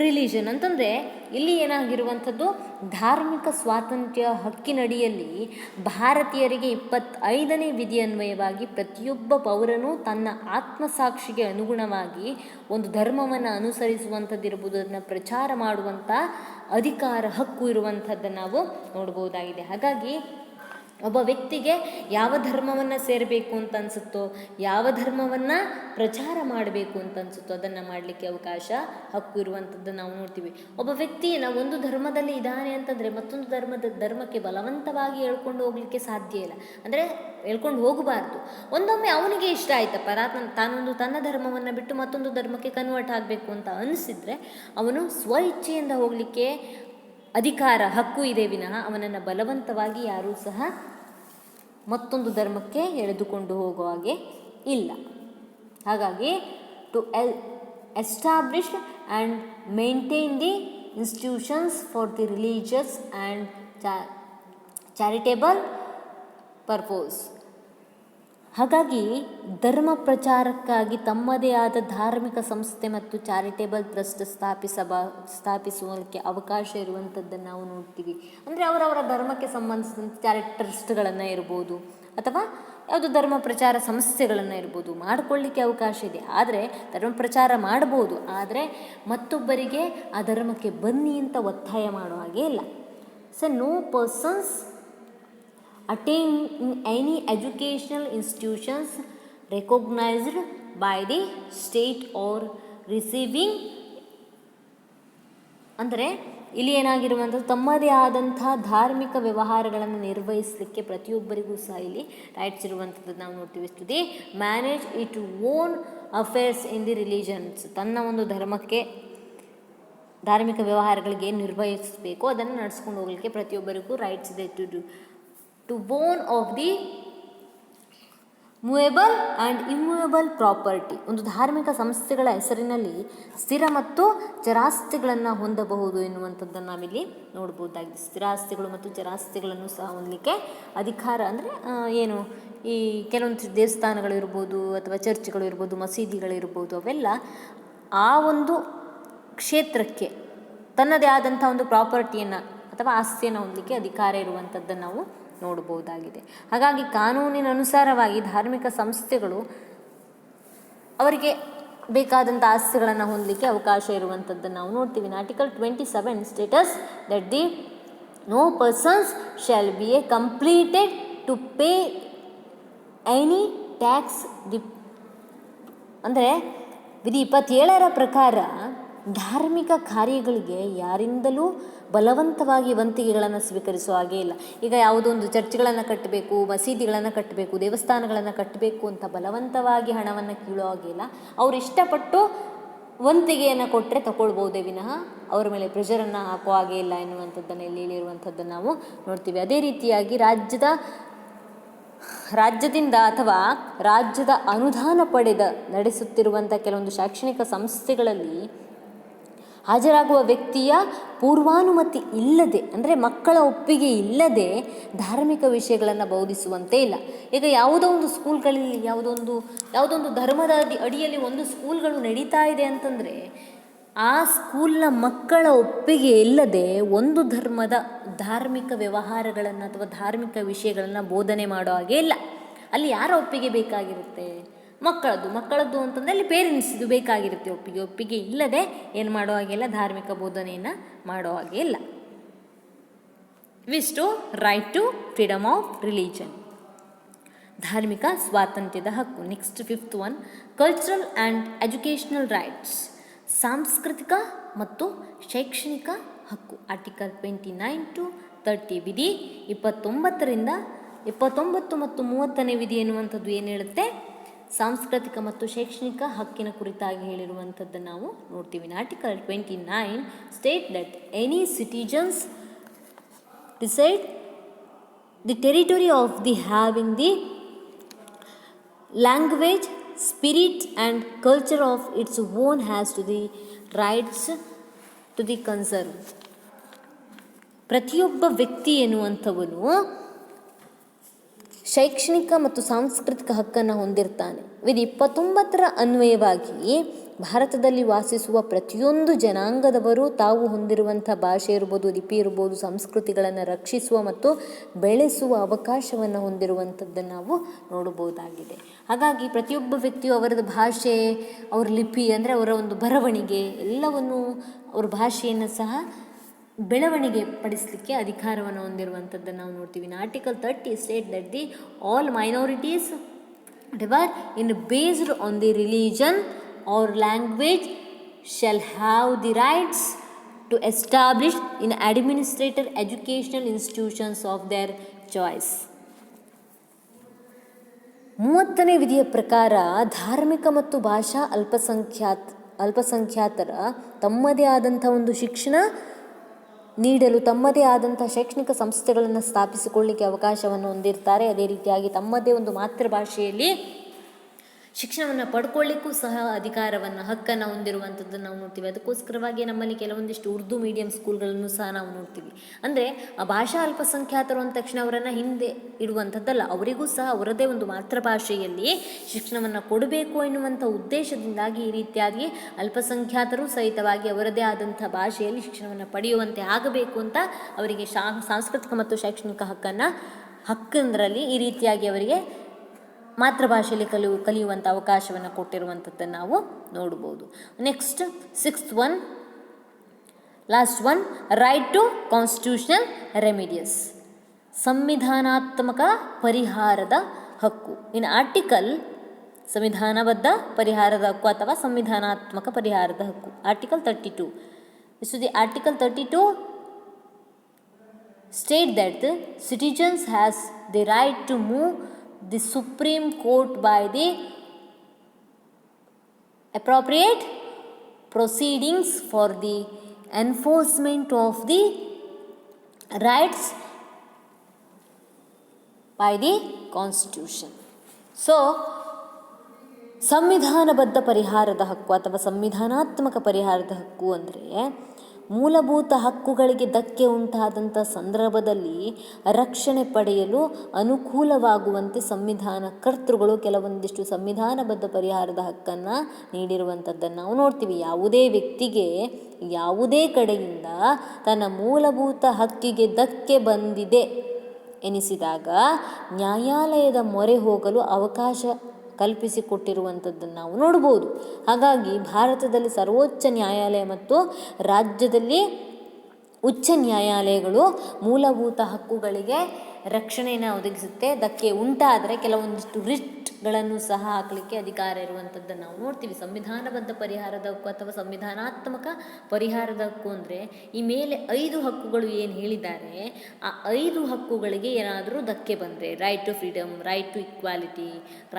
religion. ಅಂತಂದರೆ ಇಲ್ಲಿ ಏನಾಗಿರುವಂಥದ್ದು, ಧಾರ್ಮಿಕ ಸ್ವಾತಂತ್ರ್ಯ ಹಕ್ಕಿನಡಿಯಲ್ಲಿ ಭಾರತೀಯರಿಗೆ 25ನೇ ವಿಧಿ ಅನ್ವಯವಾಗಿ ಪ್ರತಿಯೊಬ್ಬ ಪೌರನೂ ತನ್ನ ಆತ್ಮಸಾಕ್ಷಿಗೆ ಅನುಗುಣವಾಗಿ ಒಂದು ಧರ್ಮವನ್ನು ಅನುಸರಿಸುವಂಥದ್ದಿರ್ಬೋದು, ಅದನ್ನು ಪ್ರಚಾರ ಮಾಡುವಂಥ ಅಧಿಕಾರ, ಹಕ್ಕು ಇರುವಂಥದ್ದನ್ನು ನಾವು ನೋಡ್ಬೋದಾಗಿದೆ. ಹಾಗಾಗಿ ಒಬ್ಬ ವ್ಯಕ್ತಿಗೆ ಯಾವ ಧರ್ಮವನ್ನು ಸೇರಬೇಕು ಅಂತ ಅನಿಸುತ್ತೋ, ಯಾವ ಧರ್ಮವನ್ನು ಪ್ರಚಾರ ಮಾಡಬೇಕು ಅಂತ ಅನಿಸುತ್ತೋ ಅದನ್ನು ಮಾಡಲಿಕ್ಕೆ ಅವಕಾಶ, ಹಕ್ಕು ಇರುವಂಥದ್ದನ್ನು ನಾವು ನೋಡ್ತೀವಿ. ಒಬ್ಬ ವ್ಯಕ್ತಿಯನ್ನು ಒಂದು ಧರ್ಮದಲ್ಲಿ ಇದ್ದಾನೆ ಅಂತಂದರೆ ಮತ್ತೊಂದು ಧರ್ಮಕ್ಕೆ ಬಲವಂತವಾಗಿ ಹೇಳ್ಕೊಂಡು ಹೋಗಲಿಕ್ಕೆ ಸಾಧ್ಯ ಇಲ್ಲ. ಅಂದರೆ ಹೇಳ್ಕೊಂಡು ಹೋಗಬಾರ್ದು. ಒಂದೊಮ್ಮೆ ಅವನಿಗೆ ಇಷ್ಟ ಆಯ್ತಪ್ಪ, ತಾನೊಂದು ತನ್ನ ಧರ್ಮವನ್ನು ಬಿಟ್ಟು ಮತ್ತೊಂದು ಧರ್ಮಕ್ಕೆ ಕನ್ವರ್ಟ್ ಆಗಬೇಕು ಅಂತ ಅನಿಸಿದರೆ ಅವನು ಸ್ವ ಇಚ್ಛೆಯಿಂದ ಹೋಗಲಿಕ್ಕೆ ಅಧಿಕಾರ, ಹಕ್ಕು ಇದೆ ವಿನಃ ಅವನನ್ನು ಬಲವಂತವಾಗಿ ಯಾರೂ ಸಹ ಮತ್ತೊಂದು ಧರ್ಮಕ್ಕೆ ಎಳೆದುಕೊಂಡು ಹೋಗುವ ಹಾಗೆ ಇಲ್ಲ. ಹಾಗಾಗಿ to establish and maintain the institutions for the religious and charitable purpose. ಹಾಗಾಗಿ ಧರ್ಮ ಪ್ರಚಾರಕ್ಕಾಗಿ ತಮ್ಮದೇ ಆದ ಧಾರ್ಮಿಕ ಸಂಸ್ಥೆ ಮತ್ತು ಚಾರಿಟೇಬಲ್ ಟ್ರಸ್ಟ್ ಸ್ಥಾಪಿಸುವಕ್ಕೆ ಅವಕಾಶ ಇರುವಂಥದ್ದನ್ನು ನಾವು ನೋಡ್ತೀವಿ. ಅಂದರೆ ಅವರವರ ಧರ್ಮಕ್ಕೆ ಸಂಬಂಧಿಸಿದಂಥ ಟ್ರಸ್ಟ್ಗಳನ್ನು ಇರ್ಬೋದು ಅಥವಾ ಯಾವುದು ಧರ್ಮ ಪ್ರಚಾರ ಸಂಸ್ಥೆಗಳನ್ನು ಇರ್ಬೋದು, ಮಾಡಿಕೊಳ್ಳಿಕ್ಕೆ ಅವಕಾಶ ಇದೆ. ಆದರೆ ಧರ್ಮ ಪ್ರಚಾರ ಮಾಡ್ಬೋದು, ಆದರೆ ಮತ್ತೊಬ್ಬರಿಗೆ ಆ ಧರ್ಮಕ್ಕೆ ಬನ್ನಿ ಅಂತ ಒತ್ತಾಯ ಮಾಡೋ ಹಾಗೆ ಇಲ್ಲ. No persons attain in any educational institutions recognized by the state or receiving. ಅಂದರೆ ಇಲ್ಲಿ ಏನಾಗಿರುವಂಥದ್ದು, ತಮ್ಮದೇ ಆದಂಥ ಧಾರ್ಮಿಕ ವ್ಯವಹಾರಗಳನ್ನು ನಿರ್ವಹಿಸಲಿಕ್ಕೆ ಪ್ರತಿಯೊಬ್ಬರಿಗೂ ಸಹ ಇಲ್ಲಿ ರೈಟ್ಸ್ ಇರುವಂಥದ್ದು ನಾವು ನೋಡ್ತೀವಿ. The manage it own affairs in the religions. ತನ್ನ ಒಂದು ಧರ್ಮಕ್ಕೆ ಧಾರ್ಮಿಕ ವ್ಯವಹಾರಗಳಿಗೆ ಏನು ನಿರ್ವಹಿಸಬೇಕು ಅದನ್ನು ನಡೆಸ್ಕೊಂಡು ಹೋಗಲಿಕ್ಕೆ ಪ್ರತಿಯೊಬ್ಬರಿಗೂ ರೈಟ್ಸ್ ಇದೆ. To bone of the movable and immovable property. ಒಂದು ಧಾರ್ಮಿಕ ಸಂಸ್ಥೆಗಳ ಹೆಸರಿನಲ್ಲಿ ಸ್ಥಿರ ಮತ್ತು ಚರಾಸ್ತಿಗಳನ್ನು ಹೊಂದಬಹುದು ಎನ್ನುವಂಥದ್ದನ್ನು ನಾವಿಲ್ಲಿ ನೋಡ್ಬೋದಾಗಿದೆ. ಸ್ಥಿರಾಸ್ತಿಗಳು ಮತ್ತು ಚರಾಸ್ತಿಗಳನ್ನು ಸಹ ಹೊಂದಲಿಕ್ಕೆ ಅಧಿಕಾರ ಅಂದರೆ ಏನು, ಈ ಕೆಲವೊಂದು ದೇವಸ್ಥಾನಗಳು ಇರ್ಬೋದು ಅಥವಾ ಚರ್ಚ್ಗಳು ಇರ್ಬೋದು, ಮಸೀದಿಗಳಿರ್ಬೋದು, ಅವೆಲ್ಲ ಆ ಒಂದು ಕ್ಷೇತ್ರಕ್ಕೆ ತನ್ನದೇ ಆದಂಥ ಒಂದು ಪ್ರಾಪರ್ಟಿಯನ್ನು ಅಥವಾ ಆಸ್ತಿಯನ್ನು ಹೊಂದಲಿಕ್ಕೆ ಅಧಿಕಾರ ಇರುವಂಥದ್ದನ್ನು ನಾವು ನೋಡಬಹುದಾಗಿದೆ. ಹಾಗಾಗಿ ಕಾನೂನಿನ ಅನುಸಾರವಾಗಿ ಧಾರ್ಮಿಕ ಸಂಸ್ಥೆಗಳು ಅವರಿಗೆ ಬೇಕಾದಂಥ ಆಸ್ತಿಗಳನ್ನು ಹೊಂದಲಿಕ್ಕೆ ಅವಕಾಶ ಇರುವಂಥದ್ದನ್ನು ನಾವು ನೋಡ್ತೀವಿ. Article 27 states that the no persons shall be a completed to pay any tax ಅಂದರೆ ವಿಧಿ 27 ಪ್ರಕಾರ ಧಾರ್ಮಿಕ ಕಾರ್ಯಗಳಿಗೆ ಯಾರಿಂದಲೂ ಬಲವಂತವಾಗಿ ವಂತಿಗೆಗಳನ್ನು ಸ್ವೀಕರಿಸುವ ಹಾಗೆ ಇಲ್ಲ. ಈಗ ಯಾವುದೋ ಒಂದು ಚರ್ಚ್ಗಳನ್ನು ಕಟ್ಟಬೇಕು, ಮಸೀದಿಗಳನ್ನು ಕಟ್ಟಬೇಕು, ದೇವಸ್ಥಾನಗಳನ್ನು ಕಟ್ಟಬೇಕು ಅಂತ ಬಲವಂತವಾಗಿ ಹಣವನ್ನು ಕೀಳೋ ಹಾಗೆ ಇಲ್ಲ. ಅವರು ಇಷ್ಟಪಟ್ಟು ವಂತಿಗೆಯನ್ನು ಕೊಟ್ಟರೆ ತಗೊಳ್ಬೋದೇ ವಿನಃ ಅವರ ಮೇಲೆ ಪ್ರೆಷರನ್ನು ಹಾಕೋ ಹಾಗೆ ಇಲ್ಲ ಎನ್ನುವಂಥದ್ದನ್ನು ಇಲ್ಲಿ ಹೇಳಿರುವಂಥದ್ದನ್ನು ನಾವು ನೋಡ್ತೀವಿ. ಅದೇ ರೀತಿಯಾಗಿ ರಾಜ್ಯದಿಂದ ಅಥವಾ ರಾಜ್ಯದ ಅನುದಾನ ಪಡೆದ ನಡೆಸುತ್ತಿರುವಂಥ ಕೆಲವೊಂದು ಶೈಕ್ಷಣಿಕ ಸಂಸ್ಥೆಗಳಲ್ಲಿ ಹಾಜರಾಗುವ ವ್ಯಕ್ತಿಯ ಪೂರ್ವಾನುಮತಿ ಇಲ್ಲದೆ, ಅಂದರೆ ಮಕ್ಕಳ ಒಪ್ಪಿಗೆ ಇಲ್ಲದೆ ಧಾರ್ಮಿಕ ವಿಷಯಗಳನ್ನು ಬೋಧಿಸುವಂತೆ ಇಲ್ಲ. ಈಗ ಯಾವುದೋ ಒಂದು ಸ್ಕೂಲ್ಗಳಲ್ಲಿ ಯಾವುದೋ ಒಂದು ಧರ್ಮದ ಅಡಿಯಲ್ಲಿ ಒಂದು ಸ್ಕೂಲ್ಗಳು ನಡೀತಾ ಇದೆ ಅಂತಂದರೆ ಆ ಸ್ಕೂಲ್ನ ಮಕ್ಕಳ ಒಪ್ಪಿಗೆ ಇಲ್ಲದೆ ಒಂದು ಧರ್ಮದ ಧಾರ್ಮಿಕ ವ್ಯವಹಾರಗಳನ್ನು ಅಥವಾ ಧಾರ್ಮಿಕ ವಿಷಯಗಳನ್ನು ಬೋಧನೆ ಮಾಡೋ ಹಾಗೆ ಇಲ್ಲ. ಅಲ್ಲಿ ಯಾರ ಒಪ್ಪಿಗೆ ಬೇಕಾಗಿರುತ್ತೆ? ಮಕ್ಕಳದ್ದು ಅಂತಂದರೆ ಅಲ್ಲಿ ಪೇರೆಂಟ್ಸ್ದು ಬೇಕಾಗಿರುತ್ತೆ ಒಪ್ಪಿಗೆ ಇಲ್ಲದೆ ಏನು ಮಾಡೋ ಹಾಗಿಲ್ಲ, ಧಾರ್ಮಿಕ ಬೋಧನೆಯನ್ನು ಮಾಡೋ ಹಾಗೆ ಇಲ್ಲ. Wish to right to freedom of religion, ಧಾರ್ಮಿಕ ಸ್ವಾತಂತ್ರ್ಯದ ಹಕ್ಕು. Next 5th one, cultural and educational rights, ಸಾಂಸ್ಕೃತಿಕ ಮತ್ತು ಶೈಕ್ಷಣಿಕ ಹಕ್ಕು. ಆರ್ಟಿಕಲ್ 29 to 30 ವಿಧಿ 29 ಮತ್ತು 30ನೇ ವಿಧಿ ಎನ್ನುವಂಥದ್ದು ಏನು ಹೇಳುತ್ತೆ? ಸಾಂಸ್ಕೃತಿಕ ಮತ್ತು ಶೈಕ್ಷಣಿಕ ಹಕ್ಕಿನ ಕುರಿತಾಗಿ ಹೇಳಿರುವಂಥದ್ದನ್ನು ನಾವು ನೋಡ್ತೀವಿ. Article 29 state that any citizens decide the territory of the having the language, spirit and culture of its own has to the rights to the conserve. ಪ್ರತಿಯೊಬ್ಬ ವ್ಯಕ್ತಿ ಎನ್ನುವಂಥವನು ಶೈಕ್ಷಣಿಕ ಮತ್ತು ಸಾಂಸ್ಕೃತಿಕ ಹಕ್ಕನ್ನು ಹೊಂದಿರ್ತಾನೆ. ವಿಧಿ 29 ಅನ್ವಯವಾಗಿ ಭಾರತದಲ್ಲಿ ವಾಸಿಸುವ ಪ್ರತಿಯೊಂದು ಜನಾಂಗದವರು ತಾವು ಹೊಂದಿರುವಂಥ ಭಾಷೆ ಇರ್ಬೋದು, ಲಿಪಿ ಇರ್ಬೋದು, ಸಂಸ್ಕೃತಿಗಳನ್ನು ರಕ್ಷಿಸುವ ಮತ್ತು ಬೆಳೆಸುವ ಅವಕಾಶವನ್ನು ಹೊಂದಿರುವಂಥದ್ದನ್ನು ನಾವು ನೋಡಬಹುದಾಗಿದೆ. ಹಾಗಾಗಿ ಪ್ರತಿಯೊಬ್ಬ ವ್ಯಕ್ತಿಯು ಅವರದ್ದು ಭಾಷೆ, ಅವರ ಲಿಪಿ ಅಂದರೆ ಅವರ ಒಂದು ಬರವಣಿಗೆ ಎಲ್ಲವನ್ನು, ಅವ್ರ ಭಾಷೆಯನ್ನು ಸಹ ಬೆಳವಣಿಗೆ ಪಡಿಸಲಿಕ್ಕೆ ಅಧಿಕಾರವನ್ನು ಹೊಂದಿರುವಂಥದ್ದನ್ನು ನಾವು ನೋಡ್ತೀವಿ. Article 30 state that the all minorities diver in based on the religion or language shall have the rights to establish in administrative educational institutions of their choice. 30ನೇ ವಿಧಿಯ ಪ್ರಕಾರ ಧಾರ್ಮಿಕ ಮತ್ತು ಭಾಷಾ ಅಲ್ಪಸಂಖ್ಯಾತರ ತಮ್ಮದೇ ಆದಂಥ ಒಂದು ಶಿಕ್ಷಣ ನೀಡಲು ತಮ್ಮದೇ ಆದಂಥ ಶೈಕ್ಷಣಿಕ ಸಂಸ್ಥೆಗಳನ್ನು ಸ್ಥಾಪಿಸಿಕೊಳ್ಳಲಿಕ್ಕೆ ಅವಕಾಶವನ್ನು ಹೊಂದಿರ್ತಾರೆ. ಅದೇ ರೀತಿಯಾಗಿ ತಮ್ಮದೇ ಒಂದು ಮಾತೃಭಾಷೆಯಲ್ಲಿ ಶಿಕ್ಷಣವನ್ನು ಪಡ್ಕೊಳ್ಳಿಕ್ಕೂ ಸಹ ಅಧಿಕಾರವನ್ನು, ಹಕ್ಕನ್ನು ಹೊಂದಿರುವಂಥದ್ದನ್ನು ನಾವು ನೋಡ್ತೀವಿ. ಅದಕ್ಕೋಸ್ಕರವಾಗಿ ನಮ್ಮಲ್ಲಿ ಕೆಲವೊಂದಿಷ್ಟು ಉರ್ದು ಮೀಡಿಯಂ ಸ್ಕೂಲ್ಗಳನ್ನು ಸಹ ನಾವು ನೋಡ್ತೀವಿ. ಅಂದರೆ ಆ ಭಾಷಾ ಅಲ್ಪಸಂಖ್ಯಾತರು ಅಂದ ತಕ್ಷಣ ಅವರನ್ನು ಹಿಂದೆ ಇಡುವಂಥದ್ದಲ್ಲ, ಅವರಿಗೂ ಸಹ ಅವರದೇ ಒಂದು ಮಾತೃಭಾಷೆಯಲ್ಲಿ ಶಿಕ್ಷಣವನ್ನು ಕೊಡಬೇಕು ಎನ್ನುವಂಥ ಉದ್ದೇಶದಿಂದಾಗಿ ಈ ರೀತಿಯಾಗಿ ಅಲ್ಪಸಂಖ್ಯಾತರು ಸಹಿತವಾಗಿ ಅವರದೇ ಆದಂಥ ಭಾಷೆಯಲ್ಲಿ ಶಿಕ್ಷಣವನ್ನು ಪಡೆಯುವಂತೆ ಆಗಬೇಕು ಅಂತ ಅವರಿಗೆ ಸಾಂಸ್ಕೃತಿಕ ಮತ್ತು ಶೈಕ್ಷಣಿಕ ಹಕ್ಕಂದರಲ್ಲಿ ಈ ರೀತಿಯಾಗಿ ಅವರಿಗೆ ಮಾತೃಭಾಷೆಯಲ್ಲಿ ಕಲಿಯುವಂಥ ಅವಕಾಶವನ್ನು ಕೊಟ್ಟಿರುವಂಥದ್ದನ್ನು ನಾವು ನೋಡ್ಬೋದು. Next 6th one, last one, right to constitutional remedies, ಸಂವಿಧಾನಾತ್ಮಕ ಪರಿಹಾರದ ಹಕ್ಕು. ಇನ್ ಆರ್ಟಿಕಲ್ ಸಂವಿಧಾನಬದ್ಧ ಪರಿಹಾರದ ಹಕ್ಕು ಅಥವಾ ಸಂವಿಧಾನಾತ್ಮಕ ಪರಿಹಾರದ ಹಕ್ಕು. Article 32 is the article 32 state that the citizens has the right to move the Supreme Court by the appropriate proceedings for the enforcement of the rights by the Constitution. So ಸಂವಿಧಾನಬದ್ಧ ಪರಿಹಾರದ ಹಕ್ಕು ಅಥವಾ ಸಂವಿಧಾನಾತ್ಮಕ ಪರಿಹಾರದ ಹಕ್ಕು ಅಂದರೆ ಮೂಲಭೂತ ಹಕ್ಕುಗಳಿಗೆ ಧಕ್ಕೆ ಉಂಟಾದಂಥ ಸಂದರ್ಭದಲ್ಲಿ ರಕ್ಷಣೆ ಪಡೆಯಲು ಅನುಕೂಲವಾಗುವಂತೆ ಸಂವಿಧಾನ ಕರ್ತೃಗಳು ಕೆಲವೊಂದಿಷ್ಟು ಸಂವಿಧಾನಬದ್ಧ ಪರಿಹಾರದ ಹಕ್ಕನ್ನು ನೀಡಿರುವಂಥದ್ದನ್ನು ನಾವು ನೋಡ್ತೀವಿ. ಯಾವುದೇ ವ್ಯಕ್ತಿಗೆ ಯಾವುದೇ ಕಡೆಯಿಂದ ತನ್ನ ಮೂಲಭೂತ ಹಕ್ಕಿಗೆ ಧಕ್ಕೆ ಬಂದಿದೆ ಎನಿಸಿದಾಗ ನ್ಯಾಯಾಲಯದ ಮೊರೆ ಹೋಗಲು ಅವಕಾಶ ಕಲ್ಪಿಸಿಕೊಟ್ಟಿರುವಂಥದ್ದನ್ನು ನಾವು ನೋಡ್ಬೋದು. ಹಾಗಾಗಿ ಭಾರತದಲ್ಲಿ ಸರ್ವೋಚ್ಚ ನ್ಯಾಯಾಲಯ ಮತ್ತು ರಾಜ್ಯದಲ್ಲಿ ಉಚ್ಚ ನ್ಯಾಯಾಲಯಗಳು ಮೂಲಭೂತ ಹಕ್ಕುಗಳಿಗೆ ರಕ್ಷಣೆಯನ್ನು ಒದಗಿಸುತ್ತೆ. ಧಕ್ಕೆ ಉಂಟಾದರೆ ಕೆಲವೊಂದಿಷ್ಟು ರಿಟ್ಗಳನ್ನು ಸಹ ಹಾಕಲಿಕ್ಕೆ ಅಧಿಕಾರ ಇರುವಂಥದ್ದನ್ನು ನಾವು ನೋಡ್ತೀವಿ. ಸಂವಿಧಾನಬದ್ಧ ಪರಿಹಾರದ ಹಕ್ಕು ಅಥವಾ ಸಂವಿಧಾನಾತ್ಮಕ ಪರಿಹಾರದ ಹಕ್ಕು ಅಂದರೆ ಈ ಮೇಲೆ 5 ಹಕ್ಕುಗಳು ಏನು ಹೇಳಿದ್ದಾರೆ, ಆ 5 ಹಕ್ಕುಗಳಿಗೆ ಏನಾದರೂ ಧಕ್ಕೆ ಬಂದರೆ, right to freedom, right to equality,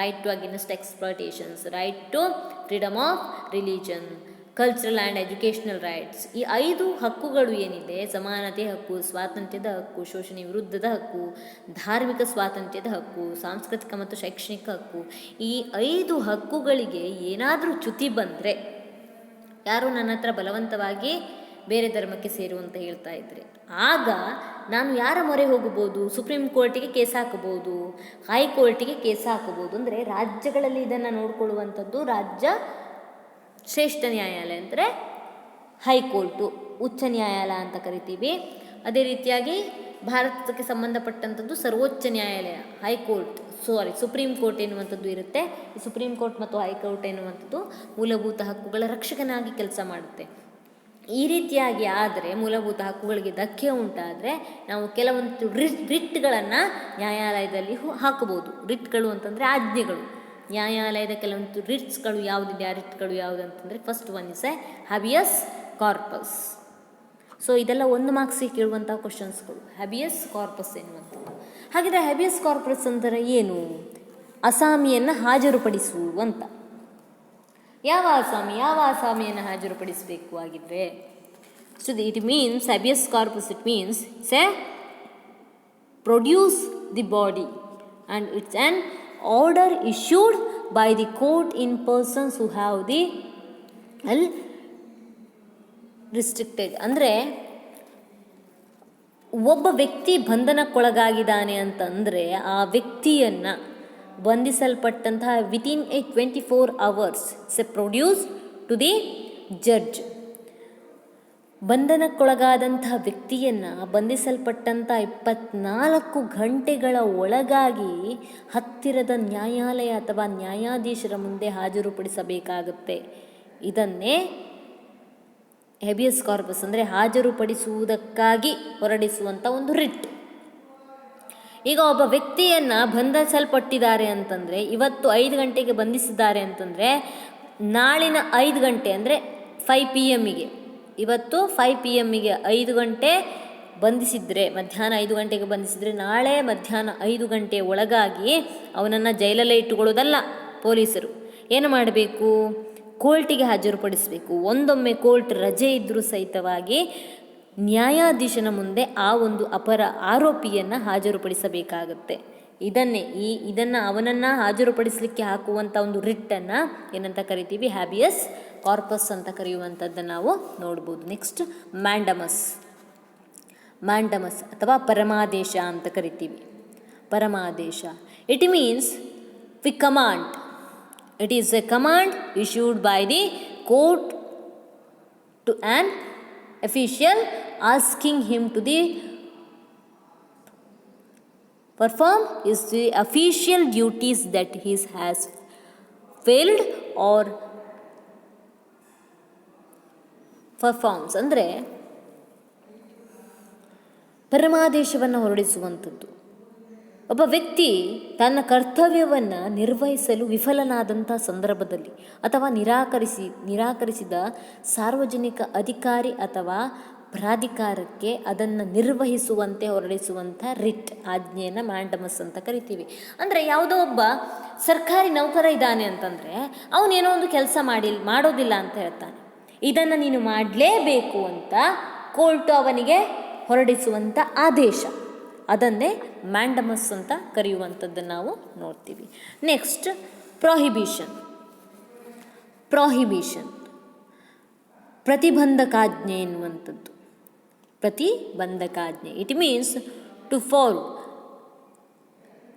right to against exploitations, right to freedom of religion, cultural and educational rights, ಈ 5 ಹಕ್ಕುಗಳು ಏನಿದೆ, ಸಮಾನತೆ ಹಕ್ಕು, ಸ್ವಾತಂತ್ರ್ಯದ ಹಕ್ಕು, ಶೋಷಣೆ ವಿರುದ್ಧದ ಹಕ್ಕು, ಧಾರ್ಮಿಕ ಸ್ವಾತಂತ್ರ್ಯದ ಹಕ್ಕು, ಸಾಂಸ್ಕೃತಿಕ ಮತ್ತು ಶೈಕ್ಷಣಿಕ ಹಕ್ಕು, ಈ 5 ಹಕ್ಕುಗಳಿಗೆ ಏನಾದರೂ ಚ್ಯುತಿ ಬಂದರೆ, ಯಾರು ನನ್ನ ಹತ್ರ ಬಲವಂತವಾಗಿ ಬೇರೆ ಧರ್ಮಕ್ಕೆ ಸೇರು ಅಂತ ಹೇಳ್ತಾ ಇದ್ರೆ, ಆಗ ನಾನು ಯಾರ ಮೊರೆ ಹೋಗಬಹುದು? ಸುಪ್ರೀಂ ಕೋರ್ಟಿಗೆ ಕೇಸ್ ಹಾಕಬಹುದು, ಹೈಕೋರ್ಟಿಗೆ ಕೇಸ್ ಹಾಕಬಹುದು. ಅಂದರೆ ರಾಜ್ಯಗಳಲ್ಲಿ ಇದನ್ನು ನೋಡಿಕೊಳ್ಳುವಂಥದ್ದು ರಾಜ್ಯ ಶ್ರೇಷ್ಠ ನ್ಯಾಯಾಲಯ ಅಂದರೆ ಹೈಕೋರ್ಟು, ಉಚ್ಚ ನ್ಯಾಯಾಲಯ ಅಂತ ಕರಿತೀವಿ. ಅದೇ ರೀತಿಯಾಗಿ ಭಾರತಕ್ಕೆ ಸಂಬಂಧಪಟ್ಟಂಥದ್ದು ಸರ್ವೋಚ್ಚ ನ್ಯಾಯಾಲಯ, ಹೈಕೋರ್ಟ್, ಸುಪ್ರೀಂ ಕೋರ್ಟ್ ಎನ್ನುವಂಥದ್ದು ಇರುತ್ತೆ. ಈ ಸುಪ್ರೀಂ ಕೋರ್ಟ್ ಮತ್ತು ಹೈಕೋರ್ಟ್ ಎನ್ನುವಂಥದ್ದು ಮೂಲಭೂತ ಹಕ್ಕುಗಳ ರಕ್ಷಕನಾಗಿ ಕೆಲಸ ಮಾಡುತ್ತೆ. ಈ ರೀತಿಯಾಗಿ ಆದರೆ ಮೂಲಭೂತ ಹಕ್ಕುಗಳಿಗೆ ಧಕ್ಕೆ ಉಂಟಾದರೆ ನಾವು ಕೆಲವೊಂದು ರಿಟ್ಗಳನ್ನು ನ್ಯಾಯಾಲಯದಲ್ಲಿ ಹಾಕಬಹುದು. ರಿಟ್ಗಳು ಅಂತಂದರೆ ಆಜ್ಞೆಗಳು. ನ್ಯಾಯಾಲಯದ ಕೆಲವೊಂದು ರಿಟ್ಸ್ಗಳು ಯಾವುದಿದೆ, ಆ ರಿಟ್ಗಳು ಯಾವುದು ಅಂತಂದರೆ first one is habeas corpus. So ಇದೆಲ್ಲ 1 ಮಾರ್ಕ್ಸಿಗೆ ಕೇಳುವಂಥ ಕ್ವಶನ್ಸ್ಗಳು, ಹ್ಯಾಬಿಯಸ್ ಕಾರ್ಪಸ್ ಎನ್ನುವಂಥದ್ದು. ಹಾಗಿದ್ರೆ ಹ್ಯಾಬಿಯಸ್ ಕಾರ್ಪಸ್ ಅಂದರೆ ಏನು? ಅಸಾಮಿಯನ್ನು ಹಾಜರುಪಡಿಸು ಅಂತ. ಯಾವ ಅಸಾಮಿಯನ್ನು ಹಾಜರುಪಡಿಸಬೇಕು ಆಗಿದ್ರೆ? So it means habeas corpus, it means produce the body and it's an order issued by the court in persons who have the restricted. ಅಂದರೆ ಒಬ್ಬ ವ್ಯಕ್ತಿ ಬಂಧನಕ್ಕೊಳಗಾಗಿದ್ದಾನೆ ಅಂತಂದರೆ ಆ ವ್ಯಕ್ತಿಯನ್ನು ಬಂಧಿಸಲ್ಪಟ್ಟಂತಹ within 24 hours produce to the judge. ಬಂಧನಕ್ಕೊಳಗಾದಂತಹ ವ್ಯಕ್ತಿಯನ್ನು ಬಂಧಿಸಲ್ಪಟ್ಟಂಥ 24 ಗಂಟೆಗಳ ಒಳಗಾಗಿ ಹತ್ತಿರದ ನ್ಯಾಯಾಲಯ ಅಥವಾ ನ್ಯಾಯಾಧೀಶರ ಮುಂದೆ ಹಾಜರುಪಡಿಸಬೇಕಾಗುತ್ತೆ. ಇದನ್ನೇ ಹ್ಯಾಬಿಯಸ್ ಕಾರ್ಪಸ್ ಅಂದರೆ ಹಾಜರುಪಡಿಸುವುದಕ್ಕಾಗಿ ಹೊರಡಿಸುವಂಥ ಒಂದು ರಿಟ್. ಈಗ ಒಬ್ಬ ವ್ಯಕ್ತಿಯನ್ನು ಬಂಧಿಸಲ್ಪಟ್ಟಿದ್ದಾರೆ ಅಂತಂದರೆ, ಇವತ್ತು 5 ಗಂಟೆಗೆ ಬಂಧಿಸಿದ್ದಾರೆ ಅಂತಂದರೆ, ನಾಳಿನ 5 ಗಂಟೆ ಅಂದರೆ 5 PM, ಇವತ್ತು 5 PM 5 ಗಂಟೆ ಬಂಧಿಸಿದರೆ, ಮಧ್ಯಾಹ್ನ 5 ಗಂಟೆಗೆ ಬಂಧಿಸಿದರೆ, ನಾಳೆ ಮಧ್ಯಾಹ್ನ 5 ಗಂಟೆ ಒಳಗಾಗಿ ಅವನನ್ನು ಜೈಲಲ್ಲೇ ಇಟ್ಟುಕೊಳ್ಳೋದಲ್ಲ. ಪೊಲೀಸರು ಏನು ಮಾಡಬೇಕು? ಕೋರ್ಟಿಗೆ ಹಾಜರುಪಡಿಸಬೇಕು. ಒಂದೊಮ್ಮೆ ಕೋರ್ಟ್ ರಜೆ ಇದ್ದರೂ ಸಹಿತವಾಗಿ ನ್ಯಾಯಾಧೀಶನ ಮುಂದೆ ಆ ಒಂದು ಆರೋಪಿಯನ್ನು ಹಾಜರುಪಡಿಸಬೇಕಾಗತ್ತೆ. ಇದನ್ನು ಅವನನ್ನು ಹಾಜರುಪಡಿಸಲಿಕ್ಕೆ ಹಾಕುವಂಥ ಒಂದು ರಿಟ್ಟನ್ನು ಏನಂತ ಕರಿತೀವಿ? ಹ್ಯಾಬಿಯಸ್ ಕಾರ್ಪಸ್ ಅಂತ ಕರೆಯುವಂಥದ್ದನ್ನು ನಾವು ನೋಡ್ಬೋದು. ನೆಕ್ಸ್ಟ್ ಮ್ಯಾಂಡಮಸ್ ಅಥವಾ ಪರಮಾದೇಶ ಅಂತ ಕರಿತೀವಿ. ಪರಮಾದೇಶ, it means we command. It is a command issued by the court to an official asking him to perform his official duties that he has failed or performs. ಅಂದರೆ ಪರಮಾದೇಶವನ್ನು ಹೊರಡಿಸುವಂಥದ್ದು. ಒಬ್ಬ ವ್ಯಕ್ತಿ ತನ್ನ ಕರ್ತವ್ಯವನ್ನು ನಿರ್ವಹಿಸಲು ವಿಫಲನಾದಂಥ ಸಂದರ್ಭದಲ್ಲಿ ಅಥವಾ ನಿರಾಕರಿಸಿದ ಸಾರ್ವಜನಿಕ ಅಧಿಕಾರಿ ಅಥವಾ ಪ್ರಾಧಿಕಾರಕ್ಕೆ ಅದನ್ನು ನಿರ್ವಹಿಸುವಂತೆ ಹೊರಡಿಸುವಂಥ ರಿಟ್ ಆಜ್ಞೆಯನ್ನು ಮ್ಯಾಂಡಮಸ್ ಅಂತ ಕರಿತೀವಿ. ಅಂದರೆ ಯಾವುದೋ ಒಬ್ಬ ಸರ್ಕಾರಿ ನೌಕರ ಇದ್ದಾನೆ ಅಂತಂದರೆ ಅವನೇನೋ ಒಂದು ಕೆಲಸ ಮಾಡೋದಿಲ್ಲ ಅಂತ ಹೇಳ್ತಾನೆ. ಇದನ್ನು ನೀನು ಮಾಡಲೇಬೇಕು ಅಂತ ಕೋರ್ಟು ಅವನಿಗೆ ಹೊರಡಿಸುವಂಥ ಆದೇಶ, ಅದನ್ನೇ ಮ್ಯಾಂಡಮಸ್ ಅಂತ ಕರೆಯುವಂಥದ್ದನ್ನು ನಾವು ನೋಡ್ತೀವಿ. Next prohibition. ಪ್ರತಿಬಂಧಕಾಜ್ಞೆ ಎನ್ನುವಂಥದ್ದು. ಪ್ರತಿಬಂಧಕಾಜ್ಞೆ, it means to follow.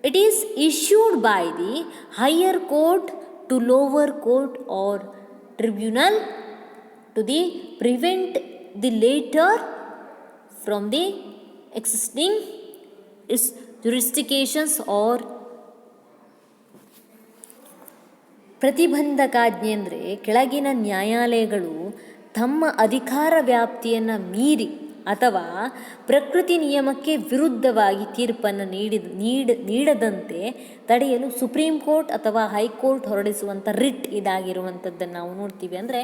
It is issued by the higher court to lower court or tribunal to prevent the later from the existing its jurisdictions or. ಪ್ರತಿಬಂಧಕಾಜ್ಞೆ ಅಂದರೆ ಕೆಳಗಿನ ನ್ಯಾಯಾಲಯಗಳು ತಮ್ಮ ಅಧಿಕಾರ ವ್ಯಾಪ್ತಿಯನ್ನು ಮೀರಿ ಅಥವಾ ಪ್ರಕೃತಿ ನಿಯಮಕ್ಕೆ ವಿರುದ್ಧವಾಗಿ ತೀರ್ಪನ್ನು ನೀಡದಂತೆ ತಡೆಯಲು ಸುಪ್ರೀಂ ಕೋರ್ಟ್ ಅಥವಾ ಹೈಕೋರ್ಟ್ ಹೊರಡಿಸುವಂಥ ರಿಟ್ ಇದಾಗಿರುವಂಥದ್ದನ್ನು ನಾವು ನೋಡ್ತೀವಿ. ಅಂದರೆ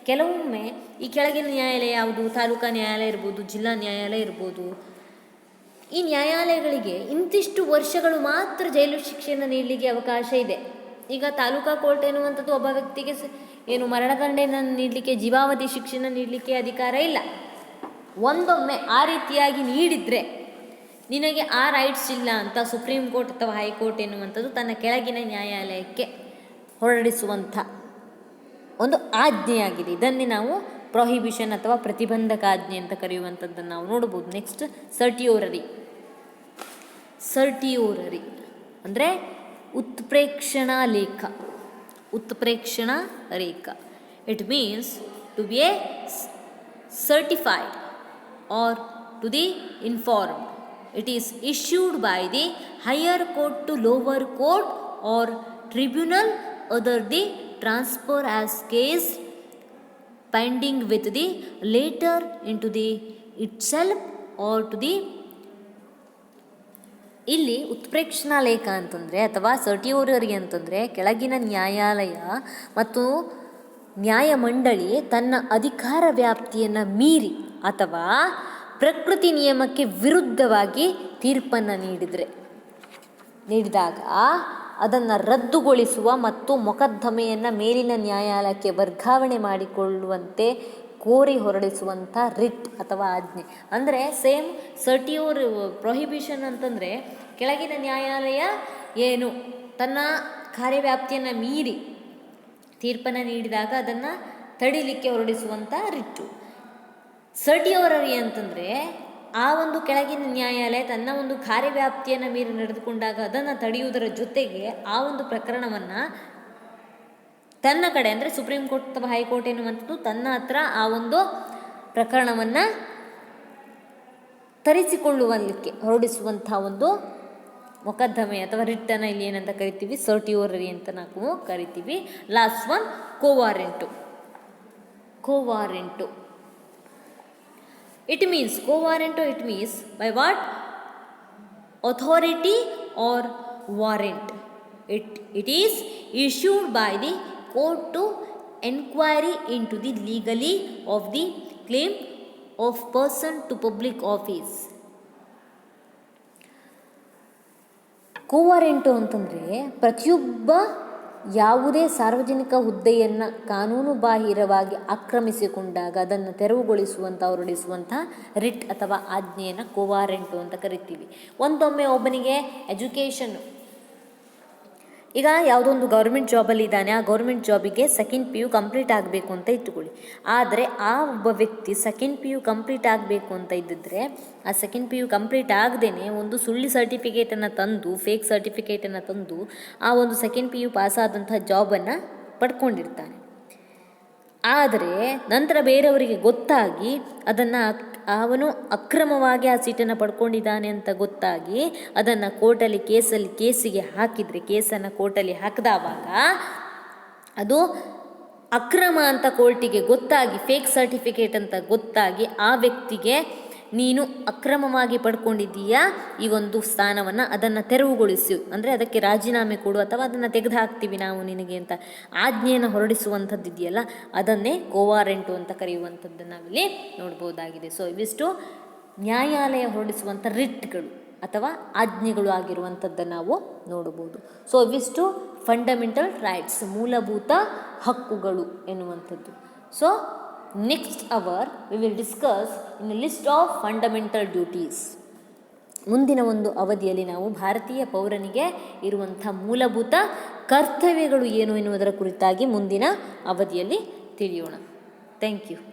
ಕೆಲವೊಮ್ಮೆ ಈ ಕೆಳಗಿನ ನ್ಯಾಯಾಲಯ ಯಾವುದು, ತಾಲೂಕಾ ನ್ಯಾಯಾಲಯ ಇರ್ಬೋದು, ಜಿಲ್ಲಾ ನ್ಯಾಯಾಲಯ ಇರ್ಬೋದು, ಈ ನ್ಯಾಯಾಲಯಗಳಿಗೆ ಇಂತಿಷ್ಟು ವರ್ಷಗಳು ಮಾತ್ರ ಜೈಲು ಶಿಕ್ಷೆಯನ್ನು ನೀಡಲಿಕ್ಕೆ ಅವಕಾಶ ಇದೆ. ಈಗ ತಾಲೂಕಾ ಕೋರ್ಟ್ ಎನ್ನುವಂಥದ್ದು ಒಬ್ಬ ವ್ಯಕ್ತಿಗೆ ಏನು ಮರಣದಂಡನೆಯನ್ನು ನೀಡಲಿಕ್ಕೆ, ಜೀವಾವಧಿ ಶಿಕ್ಷೆಯನ್ನು ನೀಡಲಿಕ್ಕೆ ಅಧಿಕಾರ ಇಲ್ಲ. ಒಂದೊಮ್ಮೆ ಆ ರೀತಿಯಾಗಿ ನೀಡಿದರೆ ನಿನಗೆ ಆ ರೈಟ್ಸ್ ಇಲ್ಲ ಅಂತ ಸುಪ್ರೀಂ ಕೋರ್ಟ್ ಅಥವಾ ಹೈಕೋರ್ಟ್ ಎನ್ನುವಂಥದ್ದು ತನ್ನ ಕೆಳಗಿನ ನ್ಯಾಯಾಲಯಕ್ಕೆ ಹೊರಡಿಸುವಂಥ ಒಂದು ಆಜ್ಞೆಯಾಗಿದೆ. ಇದನ್ನೇ ನಾವು ಪ್ರೊಹಿಬಿಷನ್ ಅಥವಾ ಪ್ರತಿಬಂಧಕಾಜ್ಞೆ ಅಂತ ಕರೆಯುವಂಥದ್ದನ್ನು ನಾವು ನೋಡ್ಬೋದು. ನೆಕ್ಸ್ಟ್ ಸರ್ಟಿಯೋರರಿ ಅಂದರೆ ಉತ್ಪ್ರೇಕ್ಷಣಾ ರೇಖ. It means to be a certified or to the informed. It is issued by the higher court to lower court or tribunal other the transfer as case pending with the later into the itself or to the. ಇಲ್ಲಿ ಉತ್ಪ್ರೇಕ್ಷಣಾ ಲೇಖ ಅಂತಂದರೆ ಅಥವಾ certiorari ಅಂತಂದರೆ ಕೆಳಗಿನ ನ್ಯಾಯಾಲಯ ಮತ್ತು ನ್ಯಾಯಮಂಡಳಿ ತನ್ನ ಅಧಿಕಾರ ವ್ಯಾಪ್ತಿಯನ್ನು ಮೀರಿ ಅಥವಾ ಪ್ರಕೃತಿ ನಿಯಮಕ್ಕೆ ವಿರುದ್ಧವಾಗಿ ತೀರ್ಪನ್ನು ನೀಡಿದಾಗ ಅದನ್ನು ರದ್ದುಗೊಳಿಸುವ ಮತ್ತು ಮೊಕದ್ದಮೆಯನ್ನು ಮೇಲಿನ ನ್ಯಾಯಾಲಯಕ್ಕೆ ವರ್ಗಾವಣೆ ಮಾಡಿಕೊಳ್ಳುವಂತೆ ಕೋರಿ ಹೊರಡಿಸುವಂಥ ರಿಟ್ ಅಥವಾ ಆಜ್ಞೆ. ಅಂದರೆ ಸೇಮ್ ಪ್ರೊಹಿಬಿಷನ್ ಅಂತಂದರೆ ಕೆಳಗಿನ ನ್ಯಾಯಾಲಯ ಏನು ತನ್ನ ಕಾರ್ಯವ್ಯಾಪ್ತಿಯನ್ನು ಮೀರಿ ತೀರ್ಪನ್ನು ನೀಡಿದಾಗ ಅದನ್ನು ತಡಿಲಿಕ್ಕೆ ಹೊರಡಿಸುವಂಥ ರಿಟ್ಟು. ಸರ್ಟಿಯೋರರಿ ಅಂತಂದರೆ ಆ ಒಂದು ಕೆಳಗಿನ ನ್ಯಾಯಾಲಯ ತನ್ನ ಒಂದು ಕಾರ್ಯವ್ಯಾಪ್ತಿಯನ್ನು ಮೀರಿ ನಡೆದುಕೊಂಡಾಗ ಅದನ್ನು ತಡೆಯುವುದರ ಜೊತೆಗೆ ಆ ಒಂದು ಪ್ರಕರಣವನ್ನು ತನ್ನ ಕಡೆ ಅಂದರೆ ಸುಪ್ರೀಂ ಕೋರ್ಟ್ ಅಥವಾ ಹೈಕೋರ್ಟ್ ಎನ್ನುವಂಥದ್ದು ತನ್ನ ಹತ್ರ ಆ ಒಂದು ಪ್ರಕರಣವನ್ನು ತರಿಸಿಕೊಳ್ಳುವಲ್ಲಿಕ್ಕೆ ಹೊರಡಿಸುವಂಥ ಒಂದು ಮೊಕದ್ದಮೆ ಅಥವಾ ರಿಟ್ಟನ್ನು ಇಲ್ಲಿ ಏನಂತ ಕರಿತೀವಿ, ಸರ್ಟಿಯೋರರಿ ಅಂತ ನಾವು ಕರಿತೀವಿ. Last one quo warranto. It means by what authority or warrant. It is issued by the court to enquiry into the legally of the claim of person to public office. ಕೋವಾರೆಂಟು ಅಂತಂದರೆ ಪ್ರತಿಯೊಬ್ಬ ಯಾವುದೇ ಸಾರ್ವಜನಿಕ ಹುದ್ದೆಯನ್ನು ಕಾನೂನುಬಾಹಿರವಾಗಿ ಆಕ್ರಮಿಸಿಕೊಂಡಾಗ ಅದನ್ನು ತೆರವುಗೊಳಿಸುವಂಥ ಹೊರಡಿಸುವಂಥ ರಿಟ್ ಅಥವಾ ಆಜ್ಞೆಯನ್ನು ಕೋವಾರೆಂಟು ಅಂತ ಕರಿತೀವಿ. ಒಂದೊಮ್ಮೆ ಒಬ್ಬನಿಗೆ ಎಜುಕೇಷನ್, ಈಗ ಯಾವುದೋ ಒಂದು ಗೌರ್ಮೆಂಟ್ ಜಾಬಲ್ಲಿ ಇದ್ದಾನೆ, ಆ ಗೌರ್ಮೆಂಟ್ ಜಾಬಿಗೆ ಸೆಕೆಂಡ್ PU ಕಂಪ್ಲೀಟ್ ಆಗಬೇಕು ಅಂತ ಇಟ್ಟುಕೊಳ್ಳಿ. ಆದರೆ ಆ ಒಬ್ಬ ವ್ಯಕ್ತಿ ಸೆಕೆಂಡ್ PU ಕಂಪ್ಲೀಟ್ ಆಗಬೇಕು ಅಂತ ಇದ್ದಿದ್ರೆ ಆ ಸೆಕೆಂಡ್ PU ಕಂಪ್ಲೀಟ್ ಆಗದೇ ಒಂದು ಸುಳ್ಳಿ ಸರ್ಟಿಫಿಕೇಟನ್ನು ತಂದು, ಫೇಕ್ ಸರ್ಟಿಫಿಕೇಟನ್ನು ತಂದು ಆ ಒಂದು ಸೆಕೆಂಡ್ PU ಪಾಸಾದಂಥ ಜಾಬನ್ನು ಪಡ್ಕೊಂಡಿರ್ತಾನೆ. ಆದರೆ ನಂತರ ಬೇರೆಯವರಿಗೆ ಗೊತ್ತಾಗಿ ಅವನು ಅಕ್ರಮವಾಗಿ ಆ ಸೀಟನ್ನು ಪಡ್ಕೊಂಡಿದ್ದಾನೆ ಅಂತ ಗೊತ್ತಾಗಿ ಅದನ್ನು ಕೋರ್ಟಲ್ಲಿ ಕೇಸನ್ನು ಕೋರ್ಟಲ್ಲಿ ಹಾಕಿದವಾಗ ಅದು ಅಕ್ರಮ ಅಂತ ಕೋರ್ಟಿಗೆ ಗೊತ್ತಾಗಿ, ಫೇಕ್ ಸರ್ಟಿಫಿಕೇಟ್ ಅಂತ ಗೊತ್ತಾಗಿ ಆ ವ್ಯಕ್ತಿಗೆ ನೀನು ಅಕ್ರಮವಾಗಿ ಪಡ್ಕೊಂಡಿದ್ದೀಯಾ ಈ ಒಂದು ಸ್ಥಾನವನ್ನು, ಅದನ್ನು ತೆರವುಗೊಳಿಸು, ಅಂದರೆ ಅದಕ್ಕೆ ರಾಜೀನಾಮೆ ಕೊಡು ಅಥವಾ ಅದನ್ನು ತೆಗೆದು ಹಾಕ್ತೀವಿ ನಾವು ನಿನಗೆ ಅಂತ ಆಜ್ಞೆಯನ್ನು ಹೊರಡಿಸುವಂಥದ್ದು ಇದೆಯಲ್ಲ, ಅದನ್ನೇ ಕೋವಾರೆಂಟು ಅಂತ ಕರೆಯುವಂಥದ್ದನ್ನು ನಾವಿಲ್ಲಿ ನೋಡ್ಬೋದಾಗಿದೆ. ಸೊ ಇವಿಷ್ಟು ನ್ಯಾಯಾಲಯ ಹೊರಡಿಸುವಂಥ ರಿಟ್ಗಳು ಅಥವಾ ಆಜ್ಞೆಗಳು ಆಗಿರುವಂಥದ್ದನ್ನು ನಾವು ನೋಡಬಹುದು. ಸೊ ಇವಿಷ್ಟು ಫಂಡಮೆಂಟಲ್ ರೈಟ್ಸ್, ಮೂಲಭೂತ ಹಕ್ಕುಗಳು ಎನ್ನುವಂಥದ್ದು. So next hour we will discuss in a list of fundamental duties. ಮುಂದಿನ ಒಂದು ಅವಧಿಯಲ್ಲಿ ನಾವು ಭಾರತೀಯ ಪೌರನಿಗೆ ಇರುವಂಥ ಮೂಲಭೂತ ಕರ್ತವ್ಯಗಳು ಏನು ಎನ್ನುವುದರ ಕುರಿತಾಗಿ ಮುಂದಿನ ಅವಧಿಯಲ್ಲಿ ತಿಳಿಯೋಣ. Thank you.